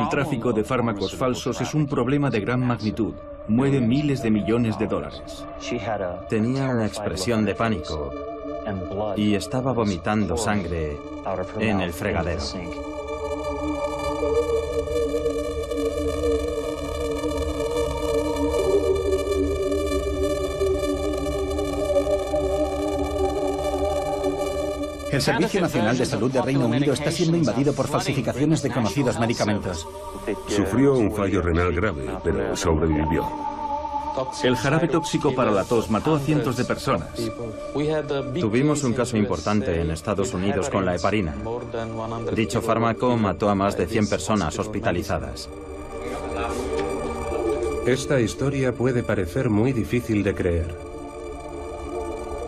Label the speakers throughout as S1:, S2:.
S1: El tráfico de fármacos falsos es un problema de gran magnitud. Mueve miles de millones de dólares.
S2: Tenía una expresión de pánico y estaba vomitando sangre en el fregadero.
S3: El Servicio Nacional de Salud de Reino Unido está siendo invadido por falsificaciones de conocidos medicamentos.
S4: Sufrió un fallo renal grave, pero sobrevivió.
S1: El jarabe tóxico para la tos mató a cientos de personas.
S2: Tuvimos un caso importante en Estados Unidos con la heparina. Dicho fármaco mató a más de 100 personas hospitalizadas.
S5: Esta historia puede parecer muy difícil de creer.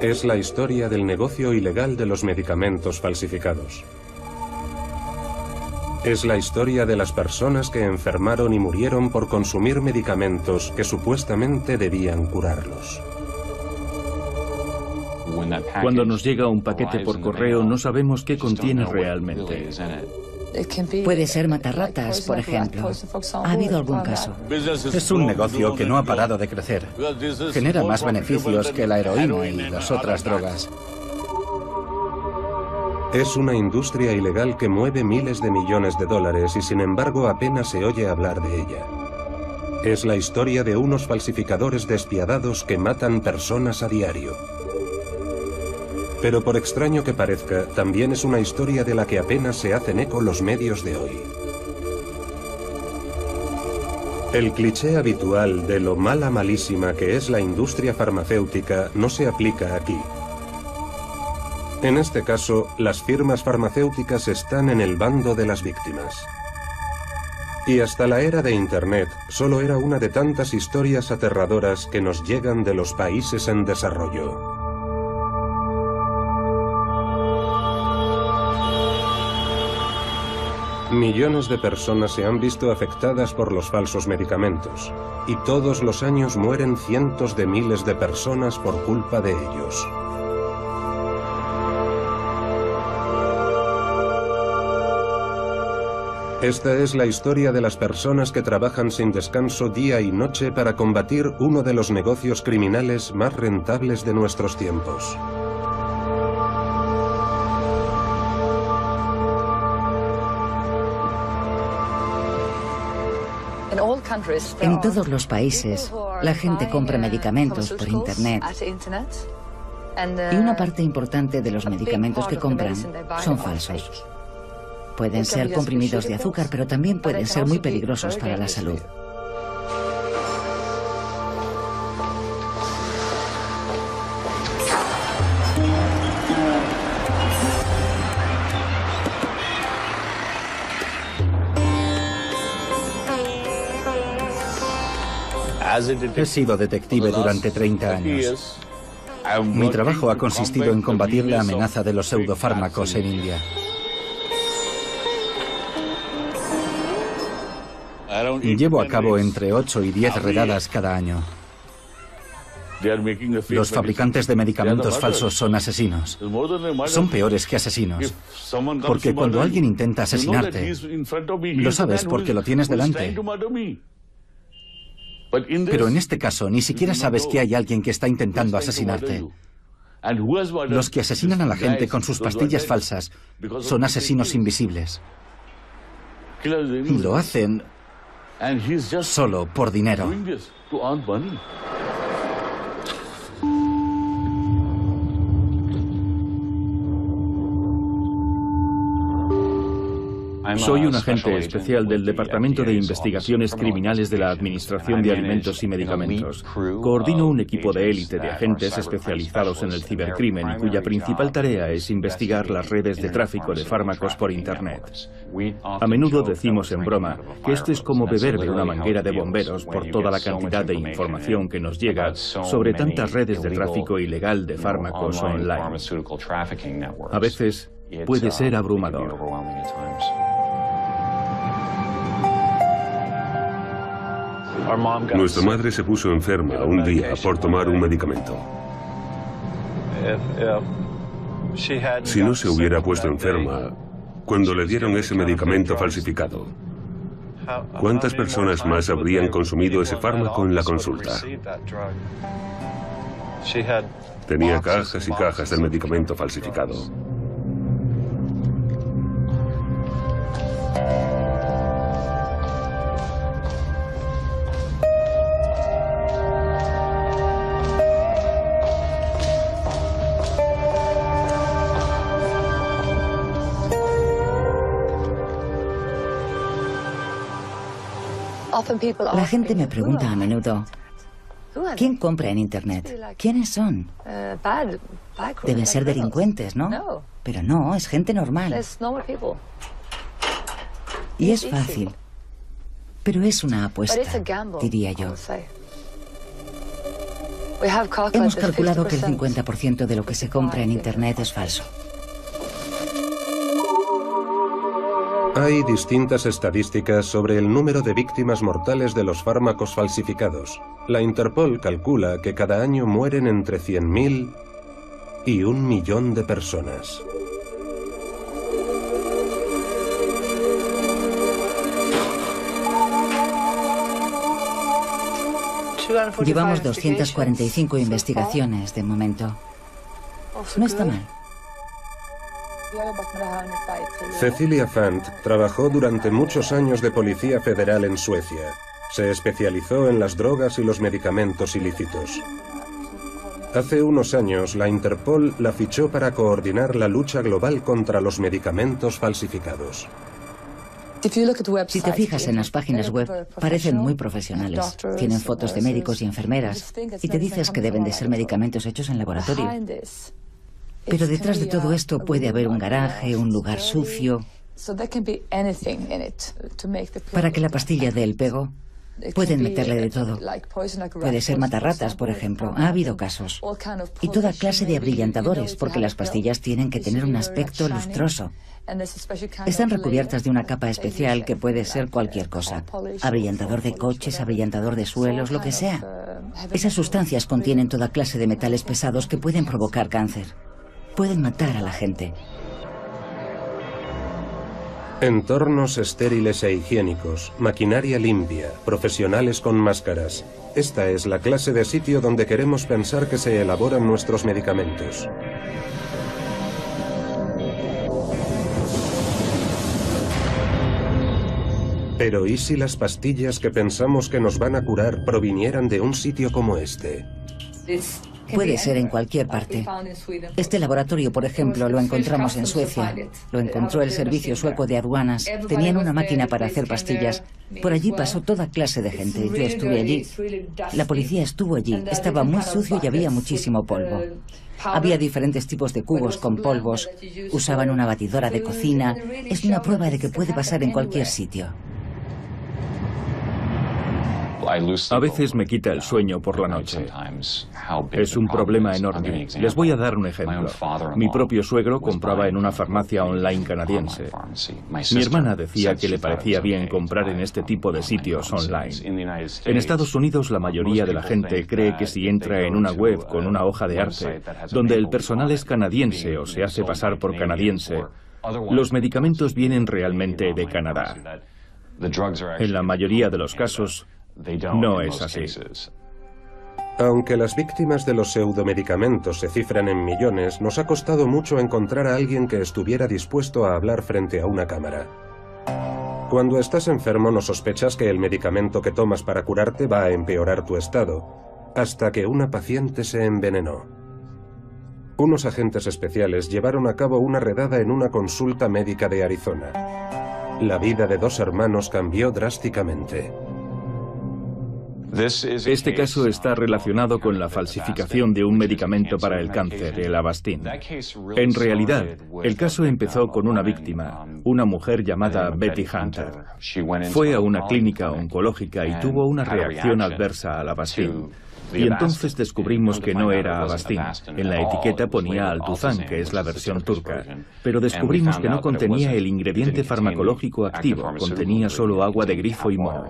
S5: Es la historia del negocio ilegal de los medicamentos falsificados. Es la historia de las personas que enfermaron y murieron por consumir medicamentos que supuestamente debían curarlos.
S1: Cuando nos llega un paquete por correo, no sabemos qué contiene realmente.
S6: Puede ser matarratas, por ejemplo. ¿Ha habido algún caso?
S3: Es un negocio que no ha parado de crecer. Genera más beneficios que la heroína y las otras drogas.
S5: Es una industria ilegal que mueve miles de millones de dólares y sin embargo apenas se oye hablar de ella. Es la historia de unos falsificadores despiadados que matan personas a diario. Pero por extraño que parezca, también es una historia de la que apenas se hacen eco los medios de hoy. El cliché habitual de lo malísima que es la industria farmacéutica no se aplica aquí. En este caso, las firmas farmacéuticas están en el bando de las víctimas. Y hasta la era de Internet, solo era una de tantas historias aterradoras que nos llegan de los países en desarrollo. Millones de personas se han visto afectadas por los falsos medicamentos, y todos los años mueren cientos de miles de personas por culpa de ellos. Esta es la historia de las personas que trabajan sin descanso día y noche para combatir uno de los negocios criminales más rentables de nuestros tiempos.
S6: En todos los países, la gente compra medicamentos por Internet. Y una parte importante de los medicamentos que compran son falsos. Pueden ser comprimidos de azúcar, pero también pueden ser muy peligrosos para la salud.
S3: He sido detective durante 30 años. Mi trabajo ha consistido en combatir la amenaza de los pseudofármacos en India. Llevo a cabo entre 8 y 10 redadas cada año. Los fabricantes de medicamentos falsos son asesinos. Son peores que asesinos. Porque cuando alguien intenta asesinarte, lo sabes porque lo tienes delante. Pero en este caso, ni siquiera sabes que hay alguien que está intentando asesinarte. Los que asesinan a la gente con sus pastillas falsas son asesinos invisibles. Y lo hacen solo por dinero.
S1: Soy un agente especial del Departamento de Investigaciones Criminales de la Administración de Alimentos y Medicamentos. Coordino un equipo de élite de agentes especializados en el cibercrimen y cuya principal tarea es investigar las redes de tráfico de fármacos por Internet. A menudo decimos en broma que esto es como beber de una manguera de bomberos por toda la cantidad de información que nos llega sobre tantas redes de tráfico ilegal de fármacos online. A veces puede ser abrumador.
S4: Nuestra madre se puso enferma un día por tomar un medicamento. Si no se hubiera puesto enferma, cuando le dieron ese medicamento falsificado, ¿Cuántas personas más habrían consumido ese fármaco en la consulta? Tenía cajas y cajas del medicamento falsificado.
S6: La gente me pregunta a menudo, ¿quién compra en Internet? ¿Quiénes son? Deben ser delincuentes, ¿no? Pero no, es gente normal. Y es fácil. Pero es una apuesta, diría yo. Hemos calculado que el 50% de lo que se compra en Internet es falso.
S5: Hay distintas estadísticas sobre el número de víctimas mortales de los fármacos falsificados. La Interpol calcula que cada año mueren entre 100.000 y 1 millón de personas.
S6: Llevamos 245 investigaciones de momento. No está mal.
S5: Cecilia Fant trabajó durante muchos años de policía federal en Suecia. Se especializó en las drogas y los medicamentos ilícitos. Hace unos años, la Interpol la fichó para coordinar la lucha global contra los medicamentos falsificados.
S6: Si te fijas en las páginas web, parecen muy profesionales. Tienen fotos de médicos y enfermeras y te dices que deben de ser medicamentos hechos en laboratorio. Pero detrás de todo esto puede haber un garaje, un lugar sucio. Para que la pastilla dé el pego, pueden meterle de todo. Puede ser matarratas, por ejemplo. Ha habido casos. Y toda clase de abrillantadores, porque las pastillas tienen que tener un aspecto lustroso. Están recubiertas de una capa especial que puede ser cualquier cosa. Abrillantador de coches, abrillantador de suelos, lo que sea. Esas sustancias contienen toda clase de metales pesados que pueden provocar cáncer. Pueden matar a la gente.
S5: Entornos estériles e higiénicos, maquinaria limpia, profesionales con máscaras. Esta es la clase de sitio donde queremos pensar que se elaboran nuestros medicamentos. Pero ¿y si las pastillas que pensamos que nos van a curar provinieran de un sitio como este?
S6: Puede ser en cualquier parte. Este laboratorio, por ejemplo, lo encontramos en Suecia. Lo encontró el servicio sueco de aduanas. Tenían una máquina para hacer pastillas. Por allí pasó toda clase de gente. Yo estuve allí. La policía estuvo allí. Estaba muy sucio y había muchísimo polvo. Había diferentes tipos de cubos con polvos. Usaban una batidora de cocina. Es una prueba de que puede pasar en cualquier sitio.
S1: A veces me quita el sueño por la noche. Es un problema enorme. Les voy a dar un ejemplo. Mi propio suegro compraba en una farmacia online canadiense. Mi hermana decía que le parecía bien comprar en este tipo de sitios online. En Estados Unidos, la mayoría de la gente cree que si entra en una web con una hoja de arte, donde el personal es canadiense o se hace pasar por canadiense, los medicamentos vienen realmente de Canadá. En la mayoría de los casos, no es así.
S5: Aunque las víctimas de los pseudomedicamentos se cifran en millones, nos ha costado mucho encontrar a alguien que estuviera dispuesto a hablar frente a una cámara. Cuando estás enfermo no sospechas que el medicamento que tomas para curarte va a empeorar tu estado, hasta que una paciente se envenenó. Unos agentes especiales llevaron a cabo una redada en una consulta médica de Arizona. La vida de 2 hermanos cambió drásticamente.
S1: Este caso está relacionado con la falsificación de un medicamento para el cáncer, el Avastin. En realidad, el caso empezó con una víctima, una mujer llamada Betty Hunter. Fue a una clínica oncológica y tuvo una reacción adversa al Avastin. Y entonces descubrimos que no era Avastin. En la etiqueta ponía Altuzan, que es la versión turca. Pero descubrimos que no contenía el ingrediente farmacológico activo, contenía solo agua de grifo y moho.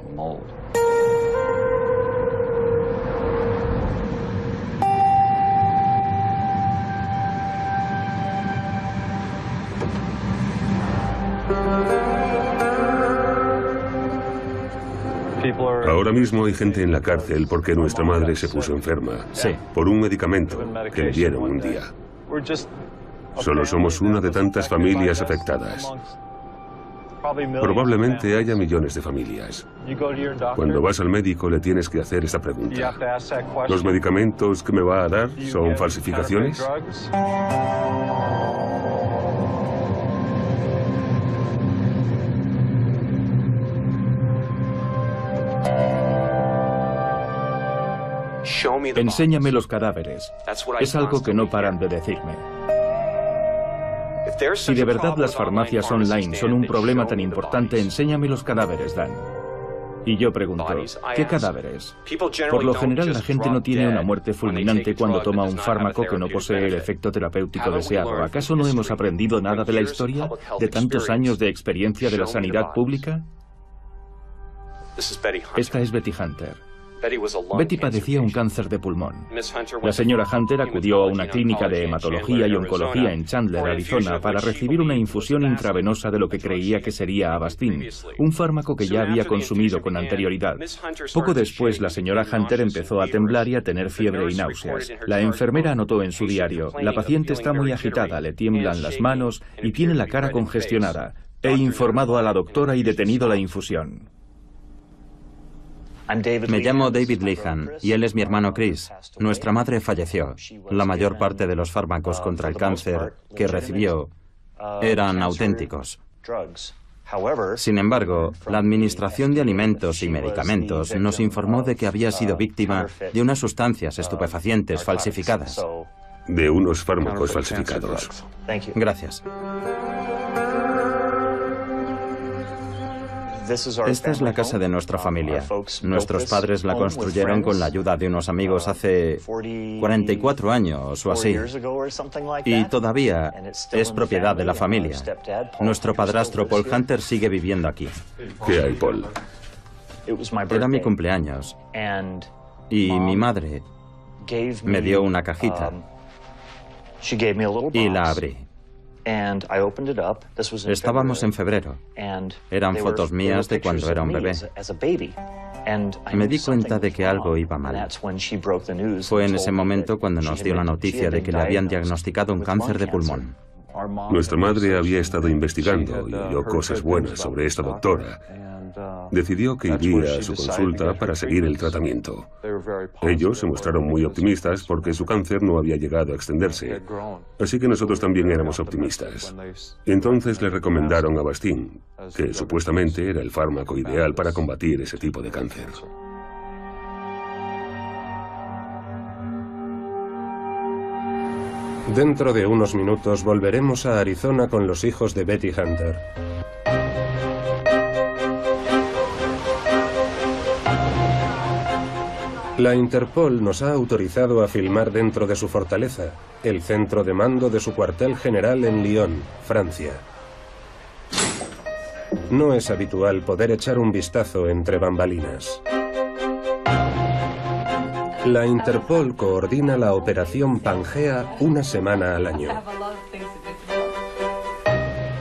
S4: Ahora mismo hay gente en la cárcel porque nuestra madre se puso enferma.
S2: Sí.
S4: Por un medicamento que le dieron un día. Solo somos una de tantas familias afectadas. Probablemente haya millones de familias. Cuando vas al médico le tienes que hacer esta pregunta. ¿Los medicamentos que me va a dar son falsificaciones?
S1: Enséñame los cadáveres. Es algo que no paran de decirme. Si de verdad las farmacias online son un problema tan importante, enséñame los cadáveres, Dan. Y yo pregunto, ¿qué cadáveres? Por lo general la gente no tiene una muerte fulminante cuando toma un fármaco que no posee el efecto terapéutico deseado. ¿Acaso no hemos aprendido nada de la historia? ¿De tantos años de experiencia de la sanidad pública? Esta es Betty Hunter. Betty padecía un cáncer de pulmón. La señora Hunter acudió a una clínica de hematología y oncología en Chandler, Arizona, para recibir una infusión intravenosa de lo que creía que sería Avastin, un fármaco que ya había consumido con anterioridad. Poco después, la señora Hunter empezó a temblar y a tener fiebre y náuseas. La enfermera anotó en su diario: la paciente está muy agitada, le tiemblan las manos y tiene la cara congestionada. He informado a la doctora y detenido la infusión.
S2: Me llamo David Lehan y él es mi hermano Chris. Nuestra madre falleció. La mayor parte de los fármacos contra el cáncer que recibió eran auténticos. Sin embargo, la Administración de Alimentos y Medicamentos nos informó de que había sido víctima de unas sustancias estupefacientes falsificadas.
S4: De unos fármacos falsificados.
S2: Gracias. Esta es la casa de nuestra familia. Nuestros padres la construyeron con la ayuda de unos amigos hace 44 años o así. Y todavía es propiedad de la familia. Nuestro padrastro Paul Hunter sigue viviendo aquí.
S4: ¿Qué hay, Paul?
S2: Era mi cumpleaños y mi madre me dio una cajita y la abrí. Estábamos en febrero. Eran fotos mías de cuando era un bebé. Me di cuenta de que algo iba mal. Fue en ese momento cuando nos dio la noticia de que le habían diagnosticado un cáncer de pulmón.
S4: Nuestra madre había estado investigando y oyó cosas buenas sobre esta doctora. Decidió que iría a su consulta para seguir el tratamiento. Ellos se mostraron muy optimistas porque su cáncer no había llegado a extenderse. Así que nosotros también éramos optimistas. Entonces le recomendaron Avastin, que supuestamente era el fármaco ideal para combatir ese tipo de cáncer.
S5: Dentro de unos minutos volveremos a Arizona con los hijos de Betty Hunter. La Interpol nos ha autorizado a filmar dentro de su fortaleza, el centro de mando de su cuartel general en Lyon, Francia. No es habitual poder echar un vistazo entre bambalinas. La Interpol coordina la operación Pangea una semana al año.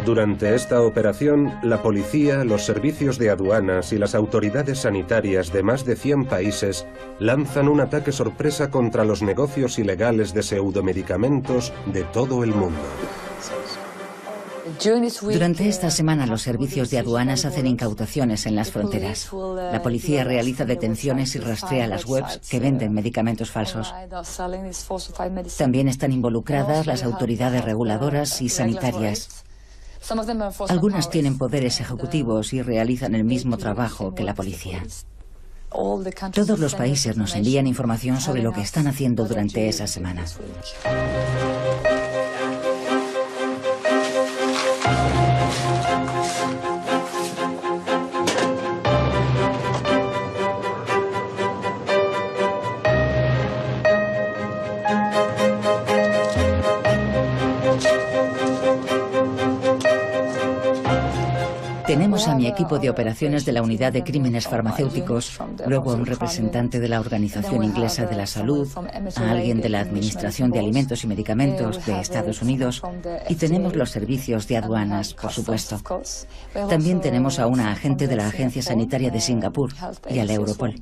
S5: Durante esta operación, la policía, los servicios de aduanas y las autoridades sanitarias de más de 100 países lanzan un ataque sorpresa contra los negocios ilegales de pseudomedicamentos de todo el mundo.
S6: Durante esta semana los servicios de aduanas hacen incautaciones en las fronteras. La policía realiza detenciones y rastrea las webs que venden medicamentos falsos. También están involucradas las autoridades reguladoras y sanitarias. Algunas tienen poderes ejecutivos y realizan el mismo trabajo que la policía. Todos los países nos envían información sobre lo que están haciendo durante esa semana. Tenemos a mi equipo de operaciones de la Unidad de Crímenes Farmacéuticos, luego a un representante de la Organización Inglesa de la Salud, a alguien de la Administración de Alimentos y Medicamentos de Estados Unidos, y tenemos los servicios de aduanas, por supuesto. También tenemos a una agente de la Agencia Sanitaria de Singapur y al Europol.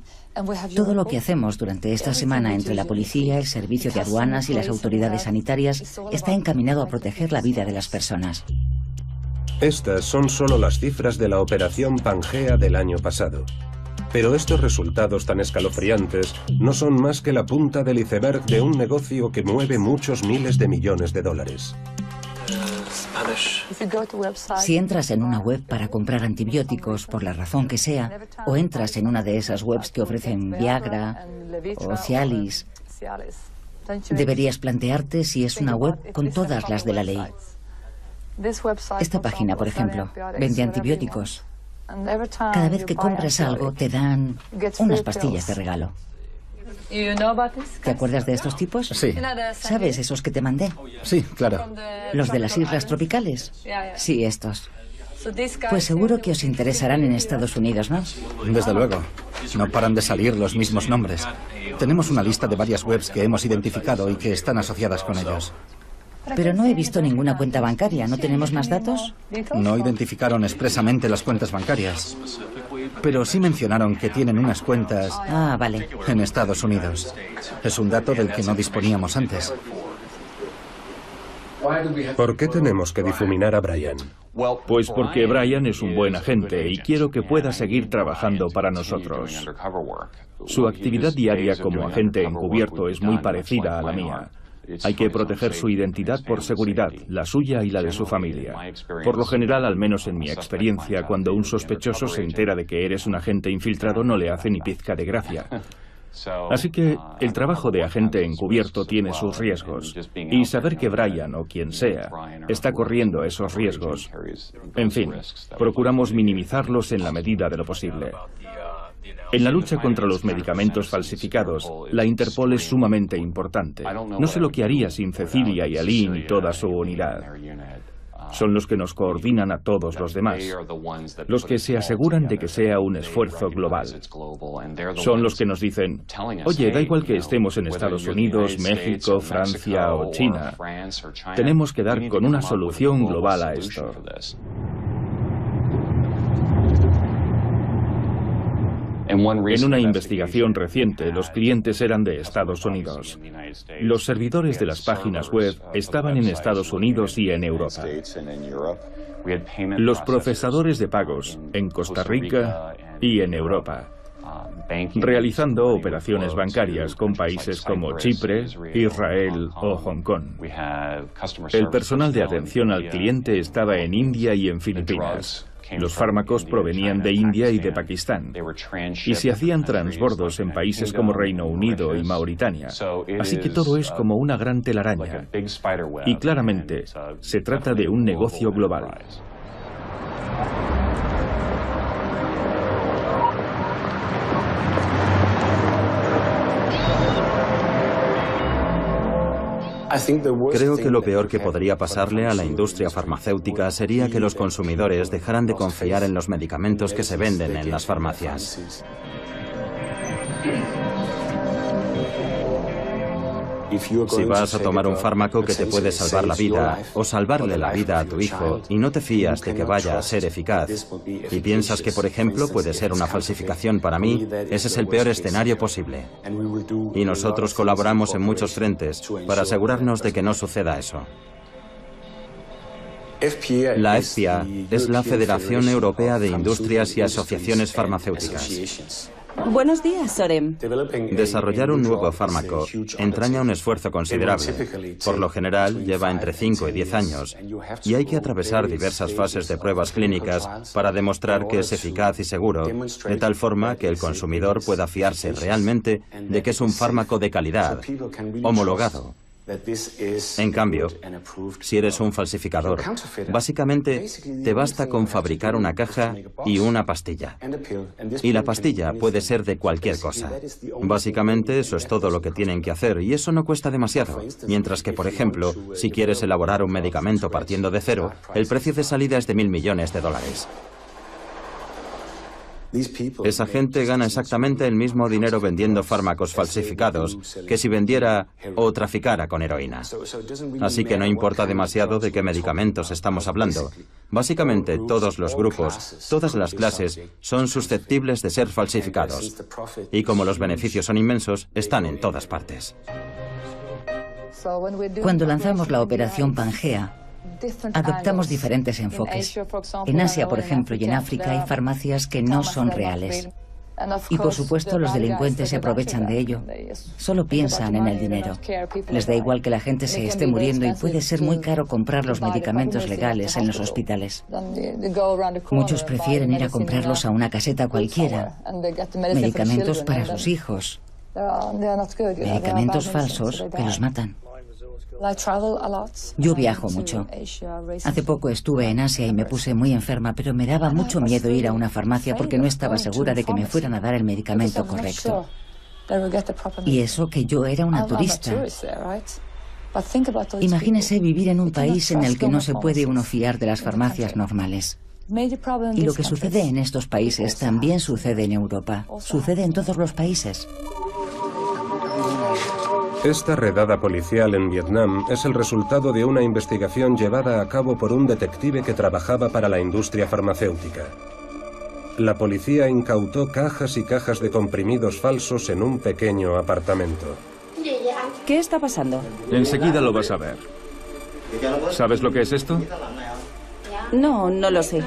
S6: Todo lo que hacemos durante esta semana entre la policía, el servicio de aduanas y las autoridades sanitarias está encaminado a proteger la vida de las personas.
S5: Estas son solo las cifras de la operación Pangea del año pasado. Pero estos resultados tan escalofriantes no son más que la punta del iceberg de un negocio que mueve muchos miles de millones de dólares.
S6: Si entras en una web para comprar antibióticos, por la razón que sea, o entras en una de esas webs que ofrecen Viagra o Cialis, deberías plantearte si es una web con todas las de la ley. Esta página, por ejemplo, vende antibióticos. Cada vez que compras algo, te dan unas pastillas de regalo. ¿Te acuerdas de estos tipos?
S3: Sí.
S6: ¿Sabes esos que te mandé?
S3: Sí, claro.
S6: ¿Los de las islas tropicales? Sí, estos. Pues seguro que os interesarán en Estados Unidos, ¿no?
S3: Desde luego. No paran de salir los mismos nombres. Tenemos una lista de varias webs que hemos identificado y que están asociadas con ellos.
S6: Pero no he visto ninguna cuenta bancaria. ¿No tenemos más datos?
S3: No identificaron expresamente las cuentas bancarias, pero sí mencionaron que tienen unas cuentas
S6: vale.
S3: en Estados Unidos. Es un dato del que no disponíamos antes.
S5: ¿Por qué tenemos que difuminar a Brian?
S1: Pues porque Brian es un buen agente y quiero que pueda seguir trabajando para nosotros. Su actividad diaria como agente encubierto es muy parecida a la mía. Hay que proteger su identidad por seguridad, la suya y la de su familia. Por lo general, al menos en mi experiencia, cuando un sospechoso se entera de que eres un agente infiltrado, no le hace ni pizca de gracia. Así que el trabajo de agente encubierto tiene sus riesgos, y saber que Brian, o quien sea, está corriendo esos riesgos, en fin, procuramos minimizarlos en la medida de lo posible. En la lucha contra los medicamentos falsificados, la Interpol es sumamente importante. No sé lo que haría sin Cecilia y Aline y toda su unidad. Son los que nos coordinan a todos los demás, los que se aseguran de que sea un esfuerzo global. Son los que nos dicen, oye, da igual que estemos en Estados Unidos, México, Francia o China, tenemos que dar con una solución global a esto. En una investigación reciente, los clientes eran de Estados Unidos. Los servidores de las páginas web estaban en Estados Unidos y en Europa. Los procesadores de pagos en Costa Rica y en Europa, realizando operaciones bancarias con países como Chipre, Israel o Hong Kong. El personal de atención al cliente estaba en India y en Filipinas. Los fármacos provenían de India y de Pakistán, y se hacían transbordos en países como Reino Unido y Mauritania. Así que todo es como una gran telaraña. Y claramente, se trata de un negocio global.
S2: Creo que lo peor que podría pasarle a la industria farmacéutica sería que los consumidores dejaran de confiar en los medicamentos que se venden en las farmacias. Si vas a tomar un fármaco que te puede salvar la vida o salvarle la vida a tu hijo y no te fías de que vaya a ser eficaz y piensas que, por ejemplo, puede ser una falsificación para mí, ese es el peor escenario posible. Y nosotros colaboramos en muchos frentes para asegurarnos de que no suceda eso. La FPA es la Federación Europea de Industrias y Asociaciones Farmacéuticas.
S7: Buenos días, Sorem.
S2: Desarrollar un nuevo fármaco entraña un esfuerzo considerable. Por lo general, lleva entre 5 y 10 años y hay que atravesar diversas fases de pruebas clínicas para demostrar que es eficaz y seguro, de tal forma que el consumidor pueda fiarse realmente de que es un fármaco de calidad, homologado. En cambio, si eres un falsificador, básicamente te basta con fabricar una caja y una pastilla. Y la pastilla puede ser de cualquier cosa. Básicamente eso es todo lo que tienen que hacer y eso no cuesta demasiado. Mientras que, por ejemplo, si quieres elaborar un medicamento partiendo de cero, el precio de salida es de $1.000 millones. Esa gente gana exactamente el mismo dinero vendiendo fármacos falsificados que si vendiera o traficara con heroína. Así que no importa demasiado de qué medicamentos estamos hablando. Básicamente todos los grupos, todas las clases, son susceptibles de ser falsificados. Y como los beneficios son inmensos, están en todas partes.
S6: Cuando lanzamos la operación Pangea, adoptamos diferentes enfoques. En Asia, por ejemplo, y en África hay farmacias que no son reales. Y por supuesto los delincuentes se aprovechan de ello. Solo piensan en el dinero. Les da igual que la gente se esté muriendo y puede ser muy caro comprar los medicamentos legales en los hospitales. Muchos prefieren ir a comprarlos a una caseta cualquiera. Medicamentos para sus hijos. Medicamentos falsos que los matan. Yo viajo mucho. Hace poco estuve en Asia y me puse muy enferma, pero me daba mucho miedo ir a una farmacia porque no estaba segura de que me fueran a dar el medicamento correcto. Y eso que yo era una turista. Imagínese vivir en un país en el que no se puede uno fiar de las farmacias normales. Y lo que sucede en estos países también sucede en Europa. Sucede en todos los países.
S5: Esta redada policial en Vietnam es el resultado de una investigación llevada a cabo por un detective que trabajaba para la industria farmacéutica. La policía incautó cajas y cajas de comprimidos falsos en un pequeño apartamento.
S7: ¿Qué está pasando?
S1: Enseguida lo vas a ver. ¿Sabes lo que es esto?
S7: No, no lo sé.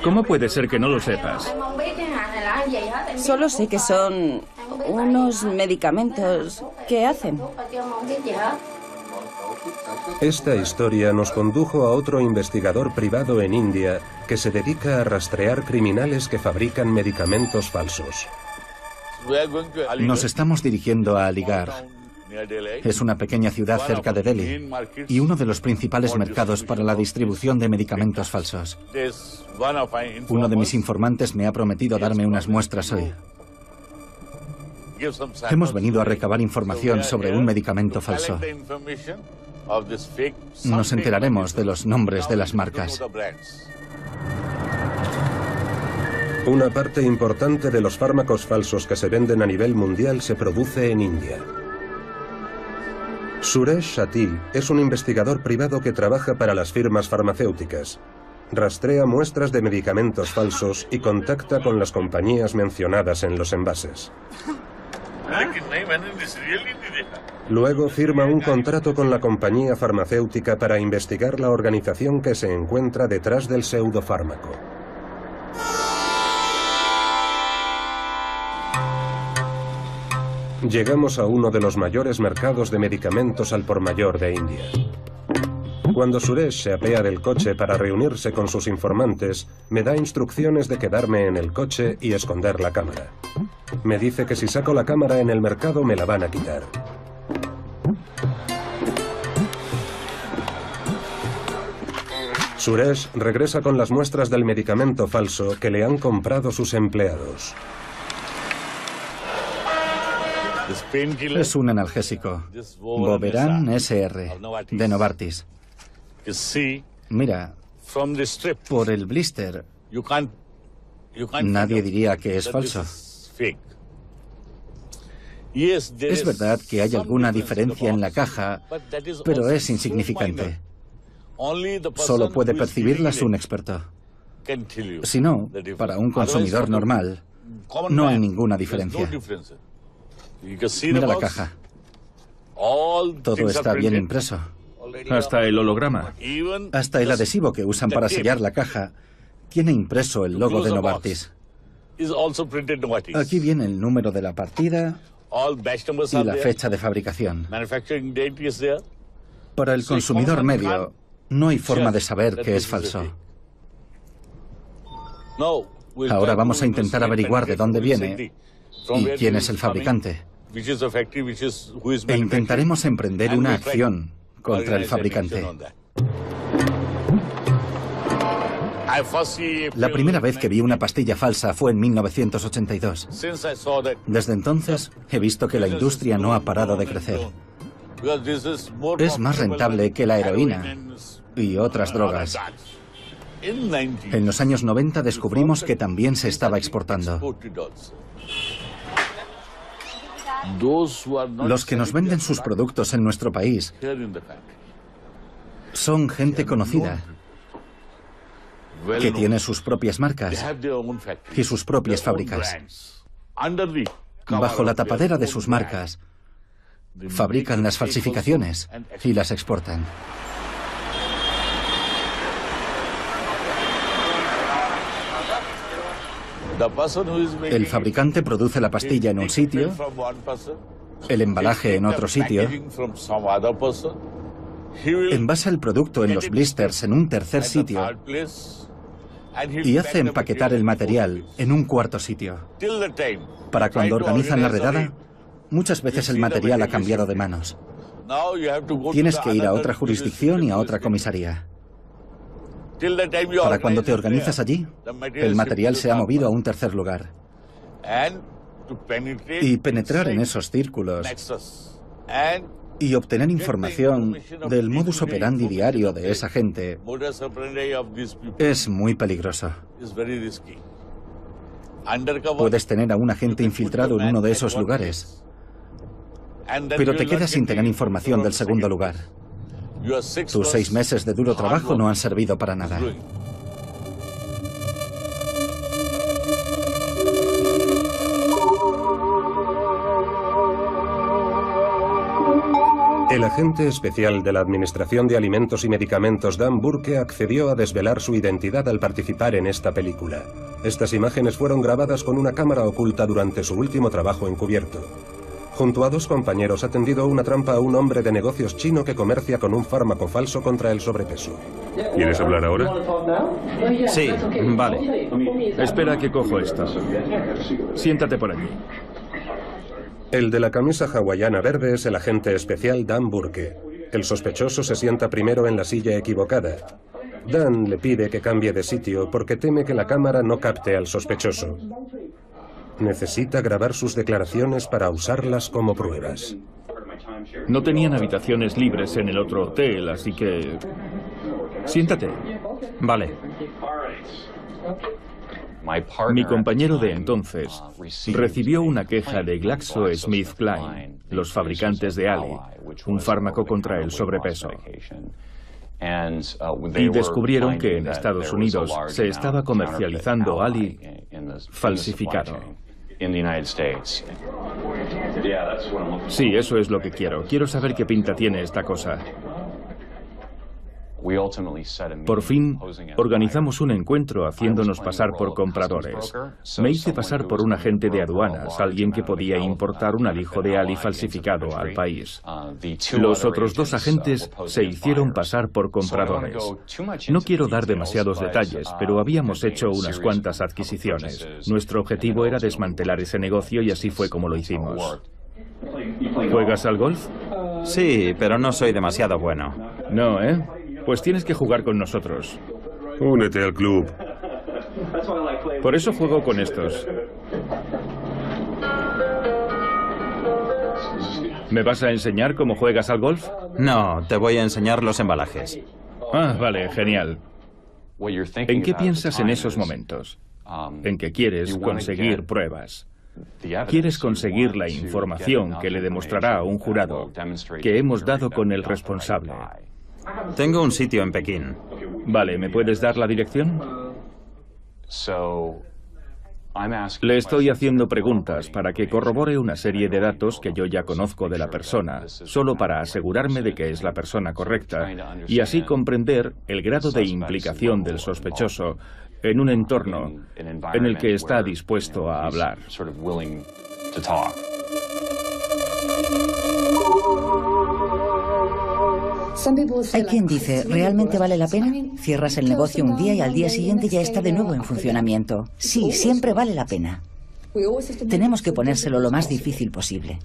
S1: ¿Cómo puede ser que no lo sepas?
S7: Solo sé que son unos medicamentos. ¿Qué hacen?
S5: Esta historia nos condujo a otro investigador privado en India que se dedica a rastrear criminales que fabrican medicamentos falsos.
S3: Nos estamos dirigiendo a Aligarh. Es una pequeña ciudad cerca de Delhi y uno de los principales mercados para la distribución de medicamentos falsos. Uno de mis informantes me ha prometido darme unas muestras hoy. Hemos venido a recabar información sobre un medicamento falso. Nos enteraremos de los nombres de las marcas.
S5: Una parte importante de los fármacos falsos que se venden a nivel mundial se produce en India. Suresh Shetty es un investigador privado que trabaja para las firmas farmacéuticas. Rastrea muestras de medicamentos falsos y contacta con las compañías mencionadas en los envases. Luego firma un contrato con la compañía farmacéutica para investigar la organización que se encuentra detrás del pseudofármaco. Llegamos a uno de los mayores mercados de medicamentos al por mayor de India. Cuando Suresh se apea del coche para reunirse con sus informantes, me da instrucciones de quedarme en el coche y esconder la cámara. Me dice que si saco la cámara en el mercado me la van a quitar. Suresh regresa con las muestras del medicamento falso que le han comprado sus empleados.
S3: Es un analgésico. Boveran SR, de Novartis. Mira, por el blister, nadie diría que es falso. Es verdad que hay alguna diferencia en la caja, pero es insignificante. Solo puede percibirlas un experto. Si no, para un consumidor normal, no hay ninguna diferencia. Mira la caja. Todo está bien impreso.
S1: Hasta el holograma.
S3: Hasta el adhesivo que usan para sellar la caja tiene impreso el logo de Novartis. Aquí viene el número de la partida y la fecha de fabricación. Para el consumidor medio, no hay forma de saber que es falso. Ahora vamos a intentar averiguar de dónde viene y quién es el fabricante. E intentaremos emprender una acción contra el fabricante. La primera vez que vi una pastilla falsa fue en 1982. Desde entonces, he visto que la industria no ha parado de crecer. Es más rentable que la heroína y otras drogas. En los años 90 descubrimos que también se estaba exportando. Los que nos venden sus productos en nuestro país son gente conocida, que tiene sus propias marcas y sus propias fábricas. Bajo la tapadera de sus marcas, fabrican las falsificaciones y las exportan. El fabricante produce la pastilla en un sitio, el embalaje en otro sitio, envasa el producto en los blisters en un tercer sitio y hace empaquetar el material en un cuarto sitio. Para cuando organizan la redada, muchas veces el material ha cambiado de manos. Tienes que ir a otra jurisdicción y a otra comisaría. Para cuando te organizas allí, el material se ha movido a un tercer lugar. Y penetrar en esos círculos y obtener información del modus operandi diario de esa gente es muy peligroso. Puedes tener a un agente infiltrado en uno de esos lugares, pero te quedas sin tener información del segundo lugar. Tus 6 meses de duro trabajo no han servido para nada.
S5: El agente especial de la Administración de Alimentos y Medicamentos Dan Burke accedió a desvelar su identidad al participar en esta película. Estas imágenes fueron grabadas con una cámara oculta durante su último trabajo encubierto. Junto a 2 compañeros ha tendido una trampa a un hombre de negocios chino que comercia con un fármaco falso contra el sobrepeso.
S4: ¿Quieres hablar ahora?
S2: Sí, vale.
S1: Espera que cojo esto. Siéntate por allí.
S5: El de la camisa hawaiana verde es el agente especial Dan Burke. El sospechoso se sienta primero en la silla equivocada. Dan le pide que cambie de sitio porque teme que la cámara no capte al sospechoso. Necesita grabar sus declaraciones para usarlas como pruebas.
S1: No tenían habitaciones libres en el otro hotel, así que... Siéntate.
S2: Vale.
S1: Mi compañero de entonces recibió una queja de GlaxoSmithKline, los fabricantes de Ali, un fármaco contra el sobrepeso. Y descubrieron que en Estados Unidos se estaba comercializando Ali falsificado. Sí, eso es lo que quiero. Quiero saber qué pinta tiene esta cosa. Por fin, organizamos un encuentro haciéndonos pasar por compradores. Me hice pasar por un agente de aduanas, alguien que podía importar un alijo de Ali falsificado al país. Los otros 2 agentes se hicieron pasar por compradores. No quiero dar demasiados detalles, pero habíamos hecho unas cuantas adquisiciones. Nuestro objetivo era desmantelar ese negocio y así fue como lo hicimos. ¿Juegas al golf?
S2: Sí, pero no soy demasiado bueno.
S1: No, ¿eh? Pues tienes que jugar con nosotros.
S4: Únete al club.
S1: Por eso juego con estos. ¿Me vas a enseñar cómo juegas al golf?
S2: No, te voy a enseñar los embalajes.
S1: Ah, vale, genial. ¿En qué piensas en esos momentos? En que quieres conseguir pruebas. Quieres conseguir la información que le demostrará a un jurado que hemos dado con el responsable.
S2: Tengo un sitio en Pekín.
S1: Vale, ¿me puedes dar la dirección? Le estoy haciendo preguntas para que corrobore una serie de datos que yo ya conozco de la persona, solo para asegurarme de que es la persona correcta y así comprender el grado de implicación del sospechoso en un entorno en el que está dispuesto a hablar.
S6: Hay quien dice, ¿realmente vale la pena? Cierras el negocio un día y al día siguiente ya está de nuevo en funcionamiento. Sí, siempre vale la pena. Tenemos que ponérselo lo más difícil posible.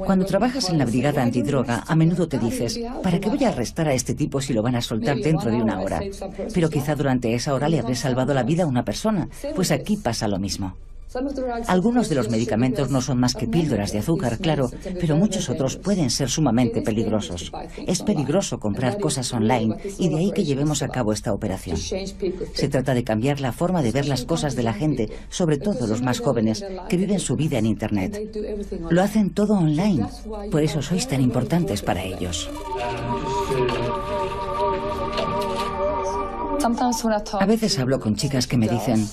S6: Cuando trabajas en la brigada antidroga, a menudo te dices, ¿para qué voy a arrestar a este tipo si lo van a soltar dentro de 1 hora? Pero quizá durante esa hora le habré salvado la vida a una persona. Pues aquí pasa lo mismo. Algunos de los medicamentos no son más que píldoras de azúcar, claro, pero muchos otros pueden ser sumamente peligrosos. Es peligroso comprar cosas online y de ahí que llevemos a cabo esta operación. Se trata de cambiar la forma de ver las cosas de la gente, sobre todo los más jóvenes, que viven su vida en Internet. Lo hacen todo online, por eso sois tan importantes para ellos. A veces hablo con chicas que me dicen,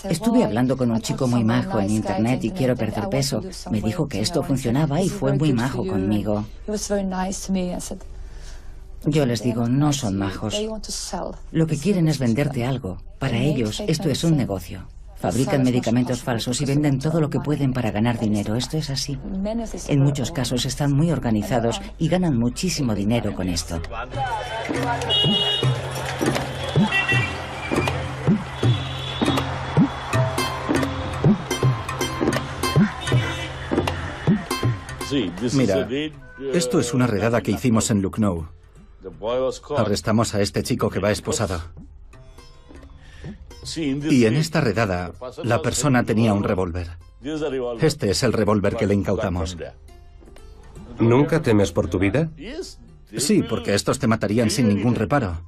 S6: estuve hablando con un chico muy majo en Internet y quiero perder peso. Me dijo que esto funcionaba y fue muy majo conmigo. Yo les digo, no son majos. Lo que quieren es venderte algo. Para ellos, esto es un negocio. Fabrican medicamentos falsos y venden todo lo que pueden para ganar dinero. Esto es así. En muchos casos están muy organizados y ganan muchísimo dinero con esto.
S3: Mira, esto es una redada que hicimos en Lucknow. Arrestamos a este chico que va esposado. Y en esta redada, la persona tenía un revólver. Este es el revólver que le incautamos.
S5: ¿Nunca temes por tu vida?
S3: Sí, porque estos te matarían sin ningún reparo.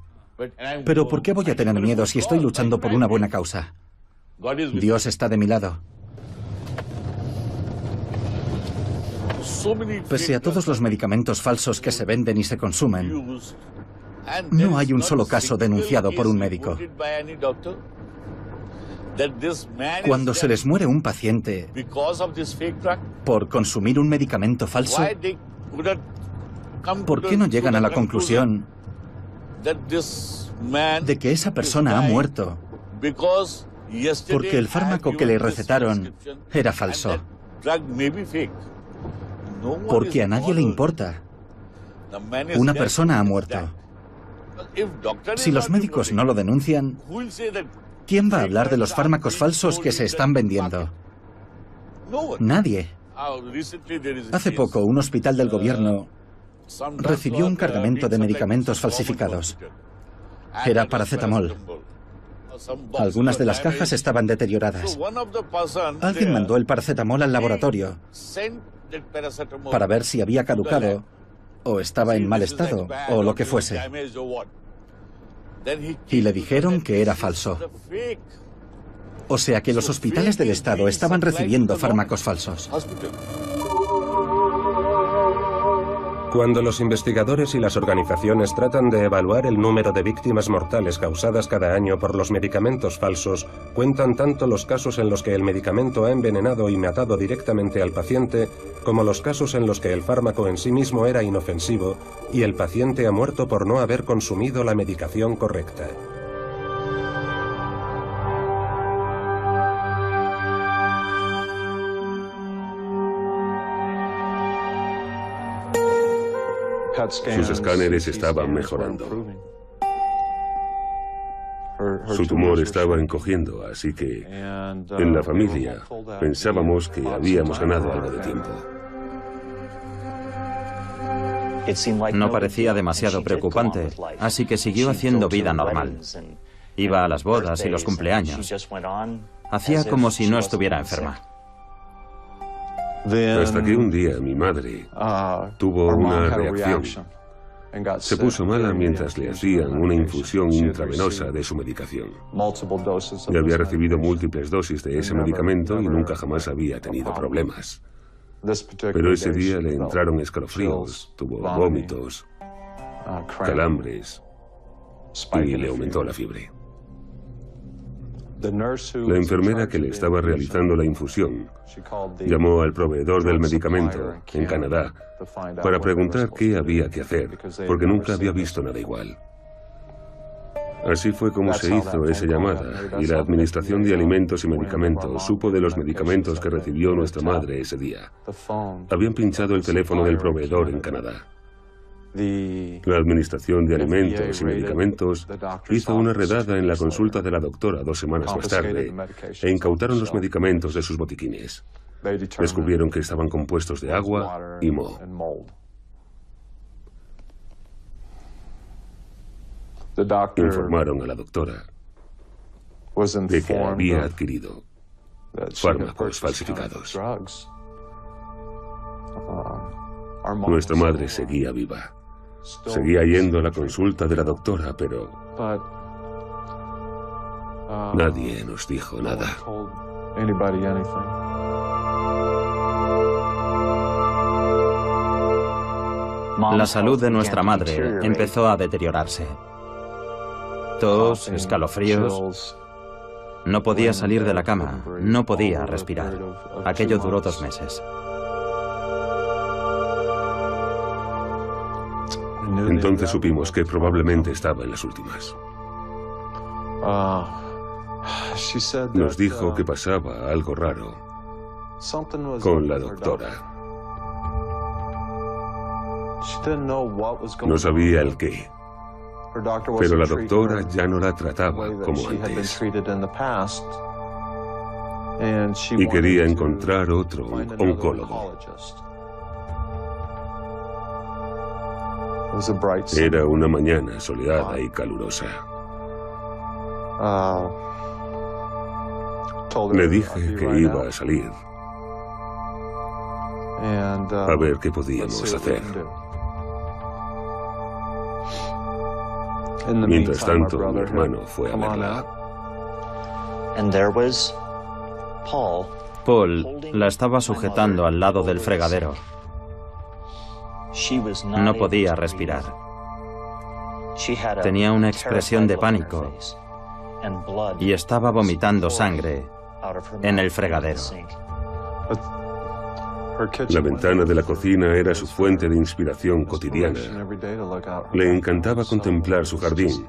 S3: Pero ¿por qué voy a tener miedo si estoy luchando por una buena causa? Dios está de mi lado. Pese a todos los medicamentos falsos que se venden y se consumen, no hay un solo caso denunciado por un médico. Cuando se les muere un paciente por consumir un medicamento falso, ¿por qué no llegan a la conclusión de que esa persona ha muerto porque el fármaco que le recetaron era falso? Porque a nadie le importa. Una persona ha muerto. Si los médicos no lo denuncian, ¿quién va a hablar de los fármacos falsos que se están vendiendo? Nadie. Hace poco, un hospital del gobierno recibió un cargamento de medicamentos falsificados. Era paracetamol. Algunas de las cajas estaban deterioradas. Alguien mandó el paracetamol al laboratorio para ver si había caducado o estaba en mal estado o lo que fuese. Y le dijeron que era falso. O sea que los hospitales del Estado estaban recibiendo fármacos falsos.
S5: Cuando los investigadores y las organizaciones tratan de evaluar el número de víctimas mortales causadas cada año por los medicamentos falsos, cuentan tanto los casos en los que el medicamento ha envenenado y matado directamente al paciente, como los casos en los que el fármaco en sí mismo era inofensivo y el paciente ha muerto por no haber consumido la medicación correcta.
S4: Sus escáneres estaban mejorando. Su tumor estaba encogiendo, así que en la familia pensábamos que habíamos ganado algo de tiempo.
S2: No parecía demasiado preocupante, así que siguió haciendo vida normal. Iba a las bodas y los cumpleaños. Hacía como si no estuviera enferma.
S4: Hasta que un día mi madre tuvo una reacción. Se puso mala mientras le hacían una infusión intravenosa de su medicación. Ya había recibido múltiples dosis de ese medicamento y nunca jamás había tenido problemas. Pero ese día le entraron escalofríos, tuvo vómitos, calambres y le aumentó la fiebre. La enfermera que le estaba realizando la infusión llamó al proveedor del medicamento en Canadá para preguntar qué había que hacer, porque nunca había visto nada igual. Así fue como se hizo esa llamada, y la Administración de Alimentos y Medicamentos supo de los medicamentos que recibió nuestra madre ese día. Habían pinchado el teléfono del proveedor en Canadá. La Administración de Alimentos y Medicamentos hizo una redada en la consulta de la doctora 2 semanas más tarde e incautaron los medicamentos de sus botiquines. Descubrieron que estaban compuestos de agua y moho. Informaron a la doctora de que había adquirido fármacos falsificados. Nuestra madre seguía viva. Seguía yendo a la consulta de la doctora, pero nadie nos dijo nada.
S2: La salud de nuestra madre empezó a deteriorarse. Tos, escalofríos. No podía salir de la cama, no podía respirar. Aquello duró 2 meses.
S4: Entonces supimos que probablemente estaba en las últimas. Nos dijo que pasaba algo raro con la doctora. No sabía el qué, pero la doctora ya no la trataba como antes. Y quería encontrar otro oncólogo. Era una mañana soleada y calurosa. Le dije que iba a salir a ver qué podíamos hacer. Mientras tanto, mi hermano fue a verla.
S2: Paul la estaba sujetando al lado del fregadero. No podía respirar. Tenía una expresión de pánico y estaba vomitando sangre en el fregadero.
S4: La ventana de la cocina era su fuente de inspiración cotidiana. Le encantaba contemplar su jardín,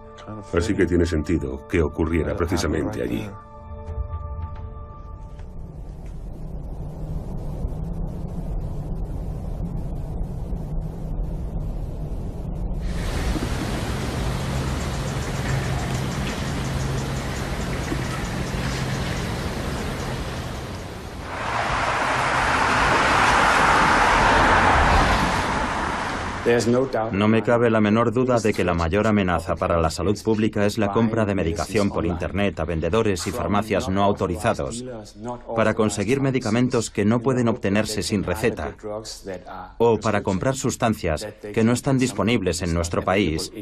S4: así que tiene sentido que ocurriera precisamente allí.
S2: No me cabe la menor duda de que la mayor amenaza para la salud pública es la compra de medicación por Internet a vendedores y farmacias no autorizados para conseguir medicamentos que no pueden obtenerse sin receta o para comprar sustancias que no están disponibles en nuestro país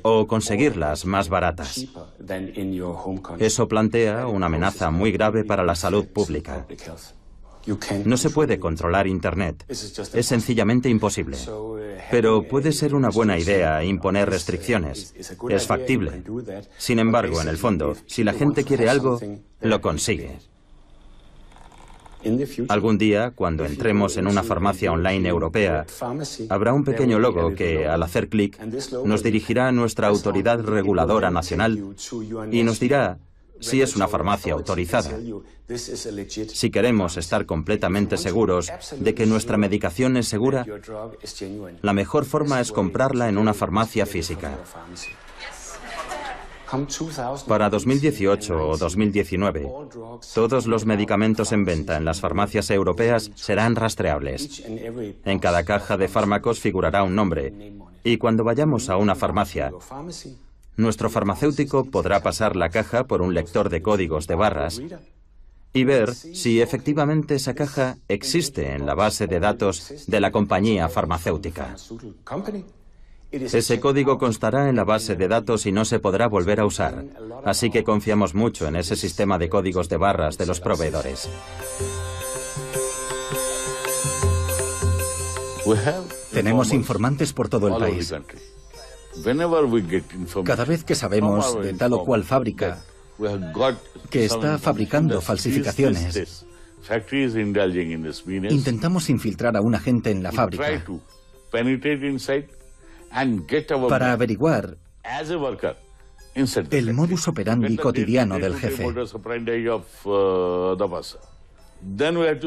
S2: o conseguirlas más baratas. Eso plantea una amenaza muy grave para la salud pública. No se puede controlar Internet. Es sencillamente imposible. Pero puede ser una buena idea imponer restricciones. Es factible. Sin embargo, en el fondo, si la gente quiere algo, lo consigue. Algún día, cuando entremos en una farmacia online europea, habrá un pequeño logo que, al hacer clic, nos dirigirá a nuestra autoridad reguladora nacional y nos dirá si es una farmacia autorizada. Si queremos estar completamente seguros de que nuestra medicación es segura, la mejor forma es comprarla en una farmacia física. Para 2018 o 2019, todos los medicamentos en venta en las farmacias europeas serán rastreables. En cada caja de fármacos figurará un nombre, y cuando vayamos a una farmacia, nuestro farmacéutico podrá pasar la caja por un lector de códigos de barras y ver si efectivamente esa caja existe en la base de datos de la compañía farmacéutica. Ese código constará en la base de datos y no se podrá volver a usar, así que confiamos mucho en ese sistema de códigos de barras de los proveedores.
S3: Tenemos informantes por todo el país. Cada vez que sabemos de tal o cual fábrica que está fabricando falsificaciones, intentamos infiltrar a un agente en la fábrica para averiguar el modus operandi cotidiano del jefe.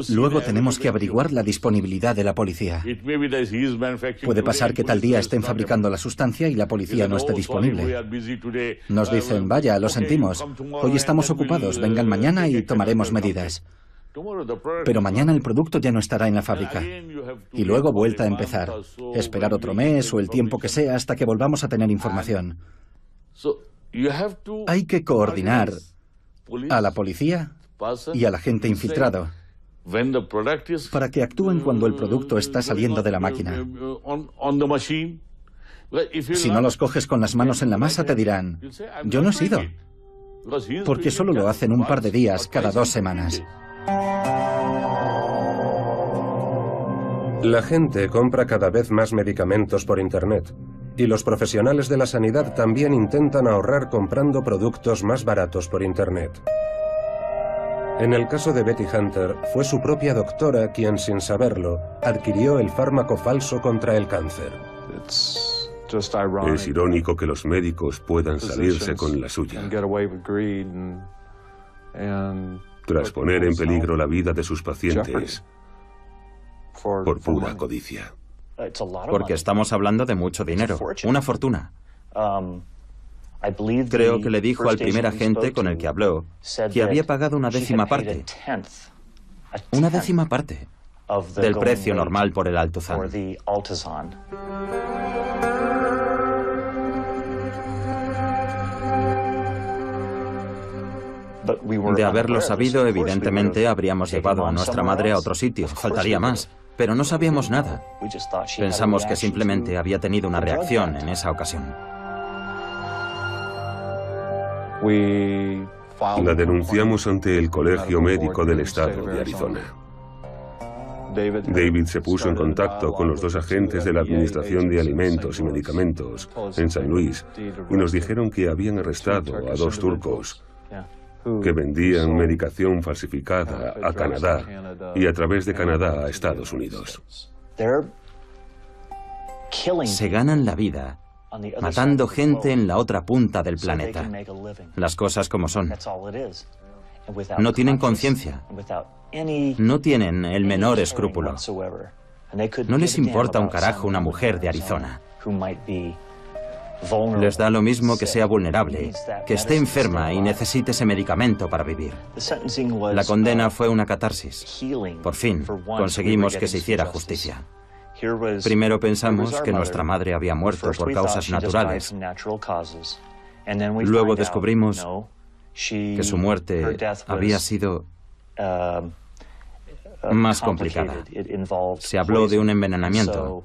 S3: Luego tenemos que averiguar la disponibilidad de la policía. Puede pasar que tal día estén fabricando la sustancia y la policía no esté disponible. Nos dicen, vaya, lo sentimos, hoy estamos ocupados, vengan mañana y tomaremos medidas. Pero mañana el producto ya no estará en la fábrica. Y luego vuelta a empezar. Esperar otro mes o el tiempo que sea hasta que volvamos a tener información. Hay que coordinar a la policía y al agente infiltrado para que actúen cuando el producto está saliendo de la máquina. Si no los coges con las manos en la masa, te dirán, yo no he sido, porque solo lo hacen un par de días cada 2 semanas.
S5: La gente compra cada vez más medicamentos por Internet, y los profesionales de la sanidad también intentan ahorrar comprando productos más baratos por Internet. En el caso de Betty Hunter, fue su propia doctora quien, sin saberlo, adquirió el fármaco falso contra el cáncer.
S4: Es irónico que los médicos puedan salirse con la suya, tras poner en peligro la vida de sus pacientes por pura codicia.
S2: Porque estamos hablando de mucho dinero, una fortuna. Creo que le dijo al primer agente con el que habló que había pagado una 10ª parte. Una 10ª parte del precio normal por el Altuzan. De haberlo sabido, evidentemente habríamos llevado a nuestra madre a otro sitio, faltaría más. Pero no sabíamos nada. Pensamos que simplemente había tenido una reacción en esa ocasión.
S4: La denunciamos ante el Colegio Médico del Estado de Arizona. David se puso en contacto con los 2 agentes de la Administración de Alimentos y Medicamentos en San Luis y nos dijeron que habían arrestado a 2 turcos que vendían medicación falsificada a Canadá y a través de Canadá a Estados Unidos.
S2: Se ganan la vida matando gente en la otra punta del planeta. Las cosas como son. No tienen conciencia. No tienen el menor escrúpulo. No les importa un carajo una mujer de Arizona. Les da lo mismo que sea vulnerable, que esté enferma y necesite ese medicamento para vivir. La condena fue una catarsis. Por fin, conseguimos que se hiciera justicia. Primero pensamos que nuestra madre había muerto por causas naturales. Luego descubrimos que su muerte había sido más complicada. Se habló de un envenenamiento.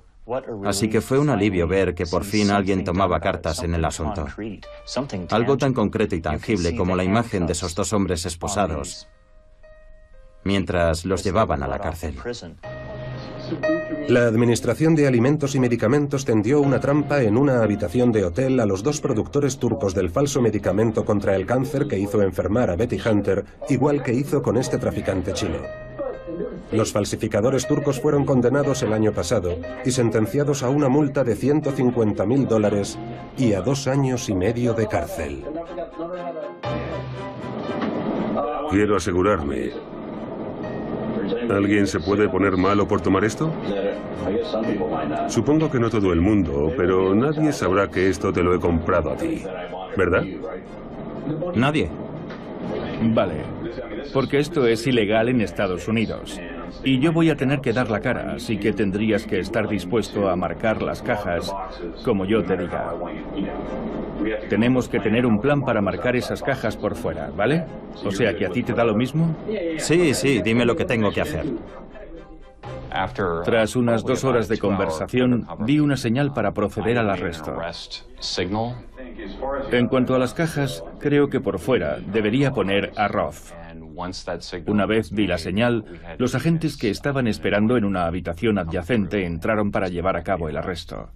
S2: Así que fue un alivio ver que por fin alguien tomaba cartas en el asunto. Algo tan concreto y tangible como la imagen de esos 2 hombres esposados mientras los llevaban a la cárcel.
S5: La Administración de Alimentos y Medicamentos tendió una trampa en una habitación de hotel a los 2 productores turcos del falso medicamento contra el cáncer que hizo enfermar a Betty Hunter, igual que hizo con este traficante chino. Los falsificadores turcos fueron condenados el año pasado y sentenciados a una multa de $150.000 y a 2 años y medio de cárcel.
S4: Quiero asegurarme. ¿Alguien se puede poner malo por tomar esto? Supongo que no todo el mundo, pero nadie sabrá que esto te lo he comprado a ti, ¿verdad?
S2: Nadie.
S1: Vale, porque esto es ilegal en Estados Unidos. Y yo voy a tener que dar la cara, así que tendrías que estar dispuesto a marcar las cajas como yo te diga. Tenemos que tener un plan para marcar esas cajas por fuera, ¿vale? O sea, ¿que a ti te da lo mismo?
S2: Sí, dime lo que tengo que hacer.
S1: Tras unas 2 horas de conversación, di una señal para proceder al arresto. En cuanto a las cajas, creo que por fuera debería poner arroz. Una vez di la señal, los agentes que estaban esperando en una habitación adyacente entraron para llevar a cabo el arresto.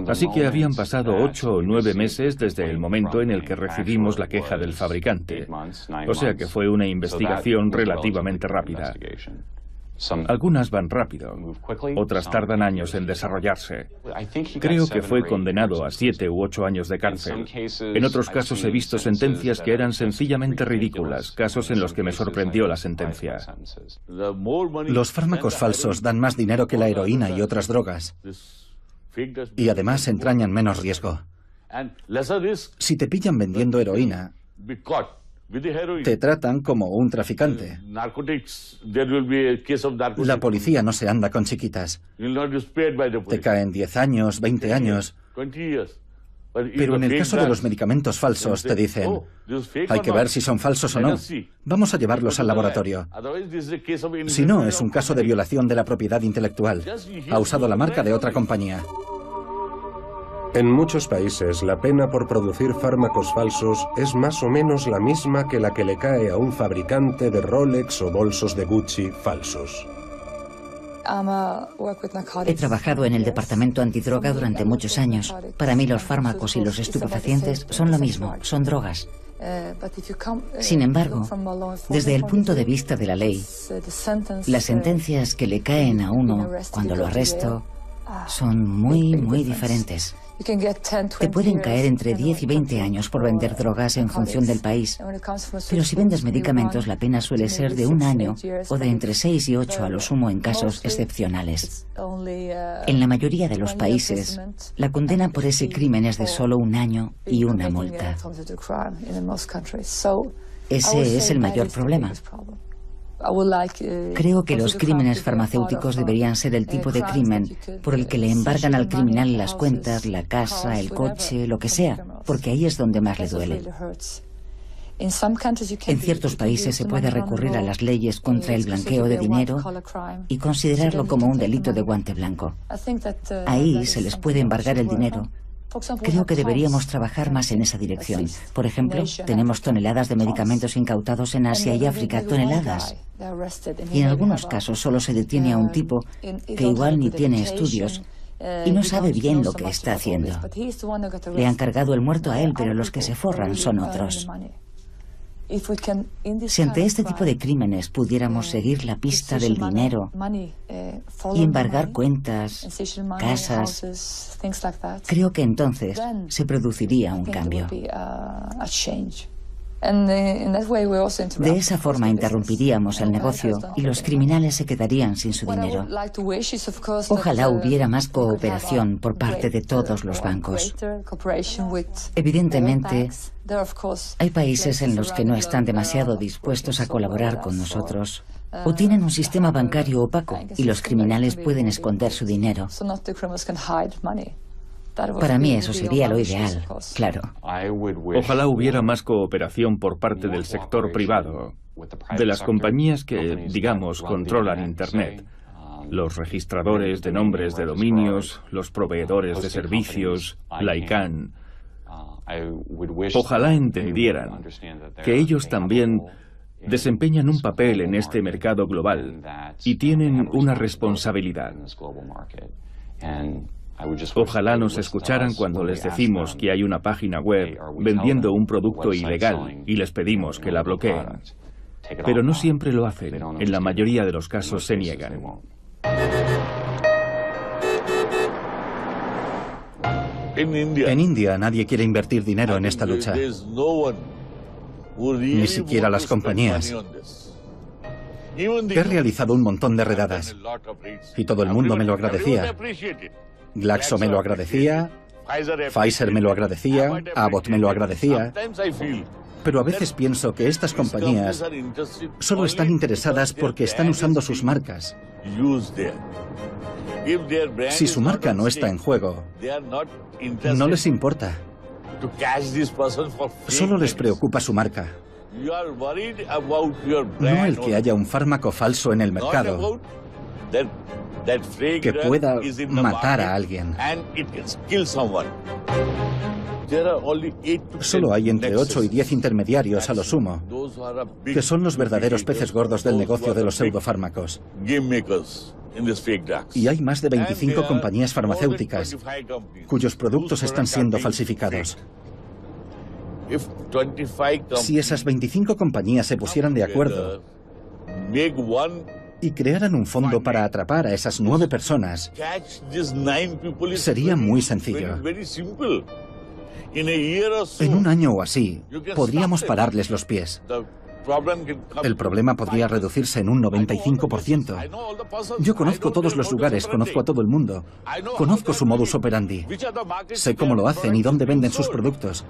S1: Así que habían pasado 8 o 9 meses desde el momento en el que recibimos la queja del fabricante. O sea que fue una investigación relativamente rápida. Algunas van rápido, otras tardan años en desarrollarse. Creo que fue condenado a 7 u 8 años de cárcel. En otros casos he visto sentencias que eran sencillamente ridículas, casos en los que me sorprendió la sentencia.
S3: Los fármacos falsos dan más dinero que la heroína y otras drogas. Y además entrañan menos riesgo. Si te pillan vendiendo heroína, te tratan como un traficante. La policía no se anda con chiquitas. Te caen 10 años, 20 años. Pero en el caso de los medicamentos falsos te dicen, hay que ver si son falsos o no. Vamos a llevarlos al laboratorio. Si no, es un caso de violación de la propiedad intelectual. Ha usado la marca de otra compañía.
S5: En muchos países, la pena por producir fármacos falsos es más o menos la misma que la que le cae a un fabricante de Rolex o bolsos de Gucci falsos.
S6: He trabajado en el departamento antidroga durante muchos años. Para mí los fármacos y los estupefacientes son lo mismo, son drogas. Sin embargo, desde el punto de vista de la ley, las sentencias que le caen a uno cuando lo arresto son muy diferentes. Te pueden caer entre 10 y 20 años por vender drogas en función del país. Pero si vendes medicamentos, la pena suele ser de 1 año o de entre 6 y 8 a lo sumo en casos excepcionales. En la mayoría de los países, la condena por ese crimen es de solo 1 año y una multa. Ese es el mayor problema. Creo que los crímenes farmacéuticos deberían ser el tipo de crimen por el que le embargan al criminal las cuentas, la casa, el coche, lo que sea, porque ahí es donde más le duele. En ciertos países se puede recurrir a las leyes contra el blanqueo de dinero y considerarlo como un delito de guante blanco. Ahí se les puede embargar el dinero. Creo que deberíamos trabajar más en esa dirección. Por ejemplo, tenemos toneladas de medicamentos incautados en Asia y África, toneladas. Y en algunos casos solo se detiene a un tipo que igual ni tiene estudios y no sabe bien lo que está haciendo. Le han cargado el muerto a él, pero los que se forran son otros. Si ante este tipo de crímenes pudiéramos seguir la pista del dinero y embargar cuentas, casas, creo que entonces se produciría un cambio. De esa forma interrumpiríamos el negocio y los criminales se quedarían sin su dinero. Ojalá hubiera más cooperación por parte de todos los bancos. Evidentemente, hay países en los que no están demasiado dispuestos a colaborar con nosotros o tienen un sistema bancario opaco y los criminales pueden esconder su dinero. Para mí eso sería lo ideal, claro.
S1: Ojalá hubiera más cooperación por parte del sector privado, de las compañías que, digamos, controlan Internet, los registradores de nombres de dominios, los proveedores de servicios, la ICANN. Ojalá entendieran que ellos también desempeñan un papel en este mercado global y tienen una responsabilidad. Ojalá nos escucharan cuando les decimos que hay una página web vendiendo un producto ilegal y les pedimos que la bloqueen. Pero no siempre lo hacen. En la mayoría de los casos se niegan.
S3: En India nadie quiere invertir dinero en esta lucha. Ni siquiera las compañías. He realizado un montón de redadas y todo el mundo me lo agradecía. Glaxo me lo agradecía, Pfizer me lo agradecía, Abbott me lo agradecía. Pero a veces pienso que estas compañías solo están interesadas porque están usando sus marcas. Si su marca no está en juego, no les importa. Solo les preocupa su marca. No el que haya un fármaco falso en el mercado que pueda matar a alguien. Solo hay entre 8 y 10 intermediarios a lo sumo, que son los verdaderos peces gordos del negocio de los pseudofármacos. Y hay más de 25 compañías farmacéuticas cuyos productos están siendo falsificados. Si esas 25 compañías se pusieran de acuerdo y crearan un fondo para atrapar a esas 9 personas, sería muy sencillo. En un año o así, podríamos pararles los pies. El problema podría reducirse en un 95%. Yo conozco todos los lugares, conozco a todo el mundo. Conozco su modus operandi. Sé cómo lo hacen y dónde venden sus productos.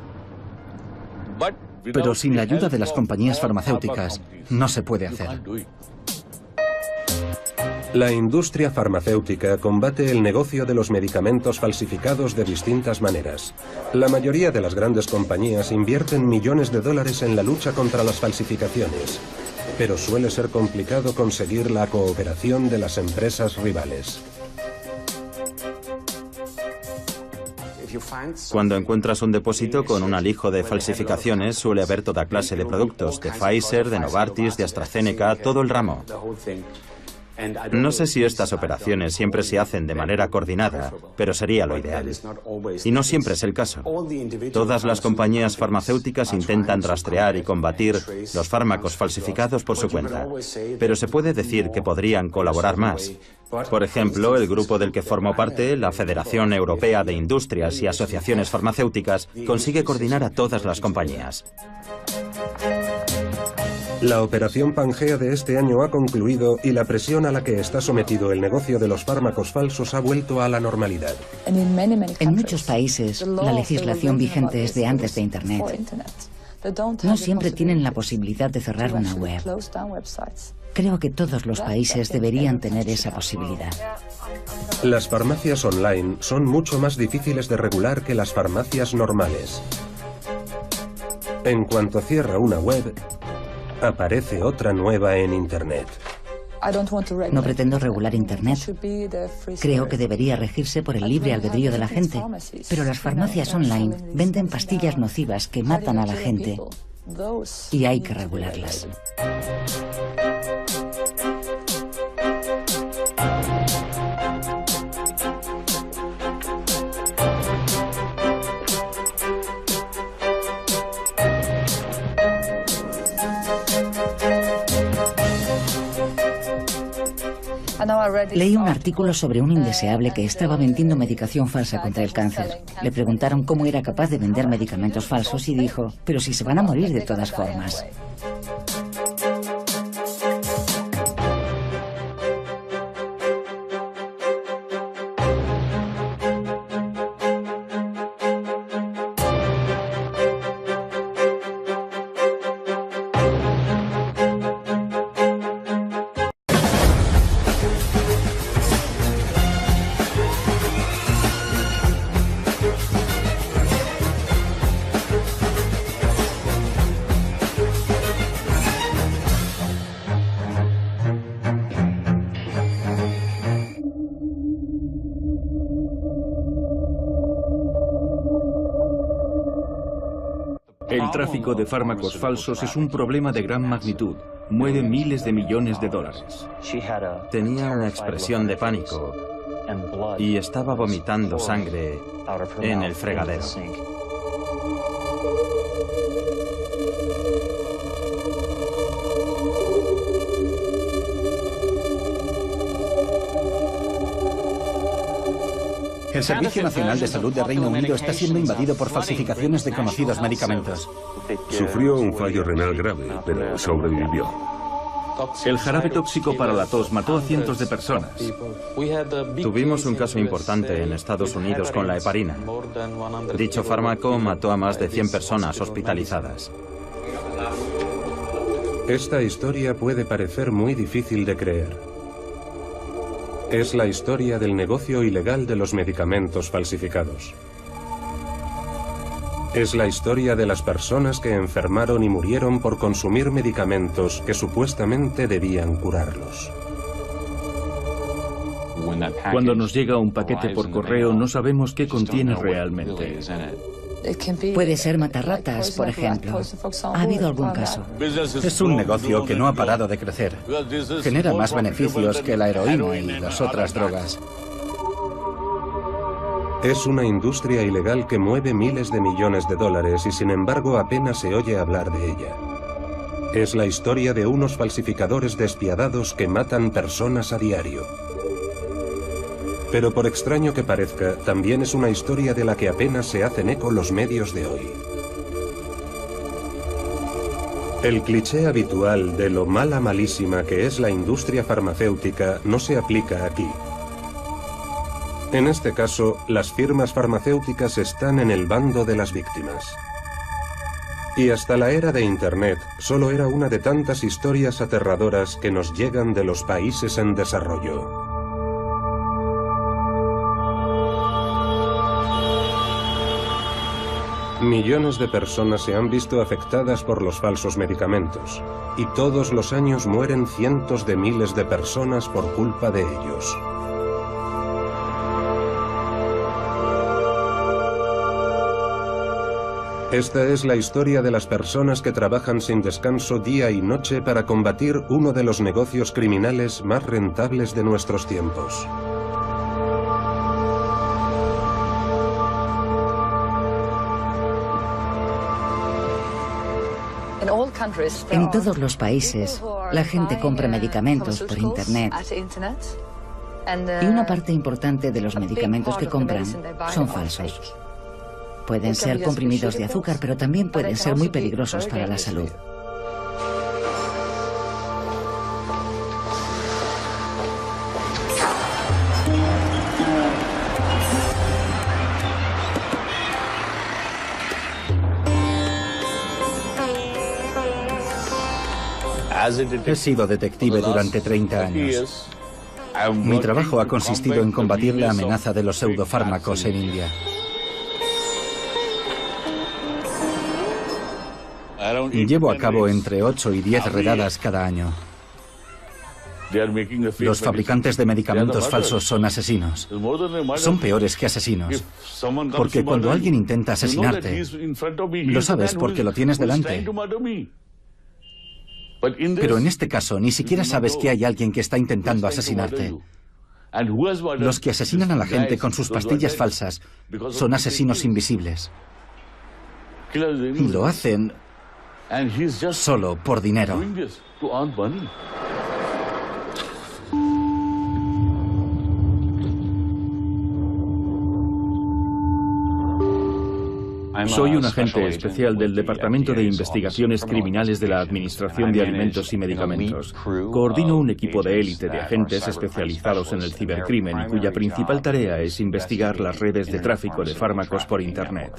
S3: Pero sin la ayuda de las compañías farmacéuticas, no se puede hacer.
S5: La industria farmacéutica combate el negocio de los medicamentos falsificados de distintas maneras. La mayoría de las grandes compañías invierten millones de dólares en la lucha contra las falsificaciones, pero suele ser complicado conseguir la cooperación de las empresas rivales.
S2: Cuando encuentras un depósito con un alijo de falsificaciones, suele haber toda clase de productos, de Pfizer, de Novartis, de AstraZeneca, todo el ramo. No sé si estas operaciones siempre se hacen de manera coordinada, pero sería lo ideal. Y no siempre es el caso. Todas las compañías farmacéuticas intentan rastrear y combatir los fármacos falsificados por su cuenta, pero se puede decir que podrían colaborar más. Por ejemplo, el grupo del que formo parte, la Federación Europea de Industrias y Asociaciones Farmacéuticas, consigue coordinar a todas las compañías.
S5: La operación Pangea de este año ha concluido y la presión a la que está sometido el negocio de los fármacos falsos ha vuelto a la normalidad.
S6: En muchos países, la legislación vigente es de antes de Internet. No siempre tienen la posibilidad de cerrar una web. Creo que todos los países deberían tener esa posibilidad.
S5: Las farmacias online son mucho más difíciles de regular que las farmacias normales. En cuanto cierra una web, aparece otra nueva en Internet.
S6: No pretendo regular Internet. Creo que debería regirse por el libre albedrío de la gente. Pero las farmacias online venden pastillas nocivas que matan a la gente. Y hay que regularlas. Leí un artículo sobre un indeseable que estaba vendiendo medicación falsa contra el cáncer. Le preguntaron cómo era capaz de vender medicamentos falsos y dijo, pero si se van a morir de todas formas.
S1: El tráfico de fármacos falsos es un problema de gran magnitud. Mueve miles de millones de dólares.
S2: Tenía una expresión de pánico y estaba vomitando sangre en el fregadero.
S3: El Servicio Nacional de Salud de Reino Unido está siendo invadido por falsificaciones de conocidos medicamentos.
S4: Sufrió un fallo renal grave, pero sobrevivió.
S1: El jarabe tóxico para la tos mató a cientos de personas.
S2: Tuvimos un caso importante en Estados Unidos con la heparina. Dicho fármaco mató a más de 100 personas hospitalizadas.
S5: Esta historia puede parecer muy difícil de creer. Es la historia del negocio ilegal de los medicamentos falsificados. Es la historia de las personas que enfermaron y murieron por consumir medicamentos que supuestamente debían curarlos.
S1: Cuando nos llega un paquete por correo, no sabemos qué contiene realmente.
S6: Puede ser matarratas, por ejemplo. ¿Ha habido algún caso?
S3: Es un negocio que no ha parado de crecer. Genera más beneficios que la heroína y las otras drogas.
S5: Es una industria ilegal que mueve miles de millones de dólares y sin embargo apenas se oye hablar de ella. Es la historia de unos falsificadores despiadados que matan personas a diario. Pero por extraño que parezca, también es una historia de la que apenas se hacen eco los medios de hoy. El cliché habitual de lo mala malísima que es la industria farmacéutica no se aplica aquí. En este caso, las firmas farmacéuticas están en el bando de las víctimas. Y hasta la era de Internet, solo era una de tantas historias aterradoras que nos llegan de los países en desarrollo. Millones de personas se han visto afectadas por los falsos medicamentos, y todos los años mueren cientos de miles de personas por culpa de ellos. Esta es la historia de las personas que trabajan sin descanso día y noche para combatir uno de los negocios criminales más rentables de nuestros tiempos.
S6: En todos los países, la gente compra medicamentos por Internet. Y una parte importante de los medicamentos que compran son falsos. Pueden ser comprimidos de azúcar, pero también pueden ser muy peligrosos para la salud.
S3: He sido detective durante 30 años. Mi trabajo ha consistido en combatir la amenaza de los pseudofármacos en India. Llevo a cabo entre 8 y 10 redadas cada año. Los fabricantes de medicamentos falsos son asesinos. Son peores que asesinos. Porque cuando alguien intenta asesinarte, lo sabes porque lo tienes delante. Pero en este caso, ni siquiera sabes que hay alguien que está intentando asesinarte. Los que asesinan a la gente con sus pastillas falsas son asesinos invisibles. Lo hacen solo por dinero.
S1: Soy un agente especial del Departamento de Investigaciones Criminales de la Administración de Alimentos y Medicamentos. Coordino un equipo de élite de agentes especializados en el cibercrimen y cuya principal tarea es investigar las redes de tráfico de fármacos por Internet.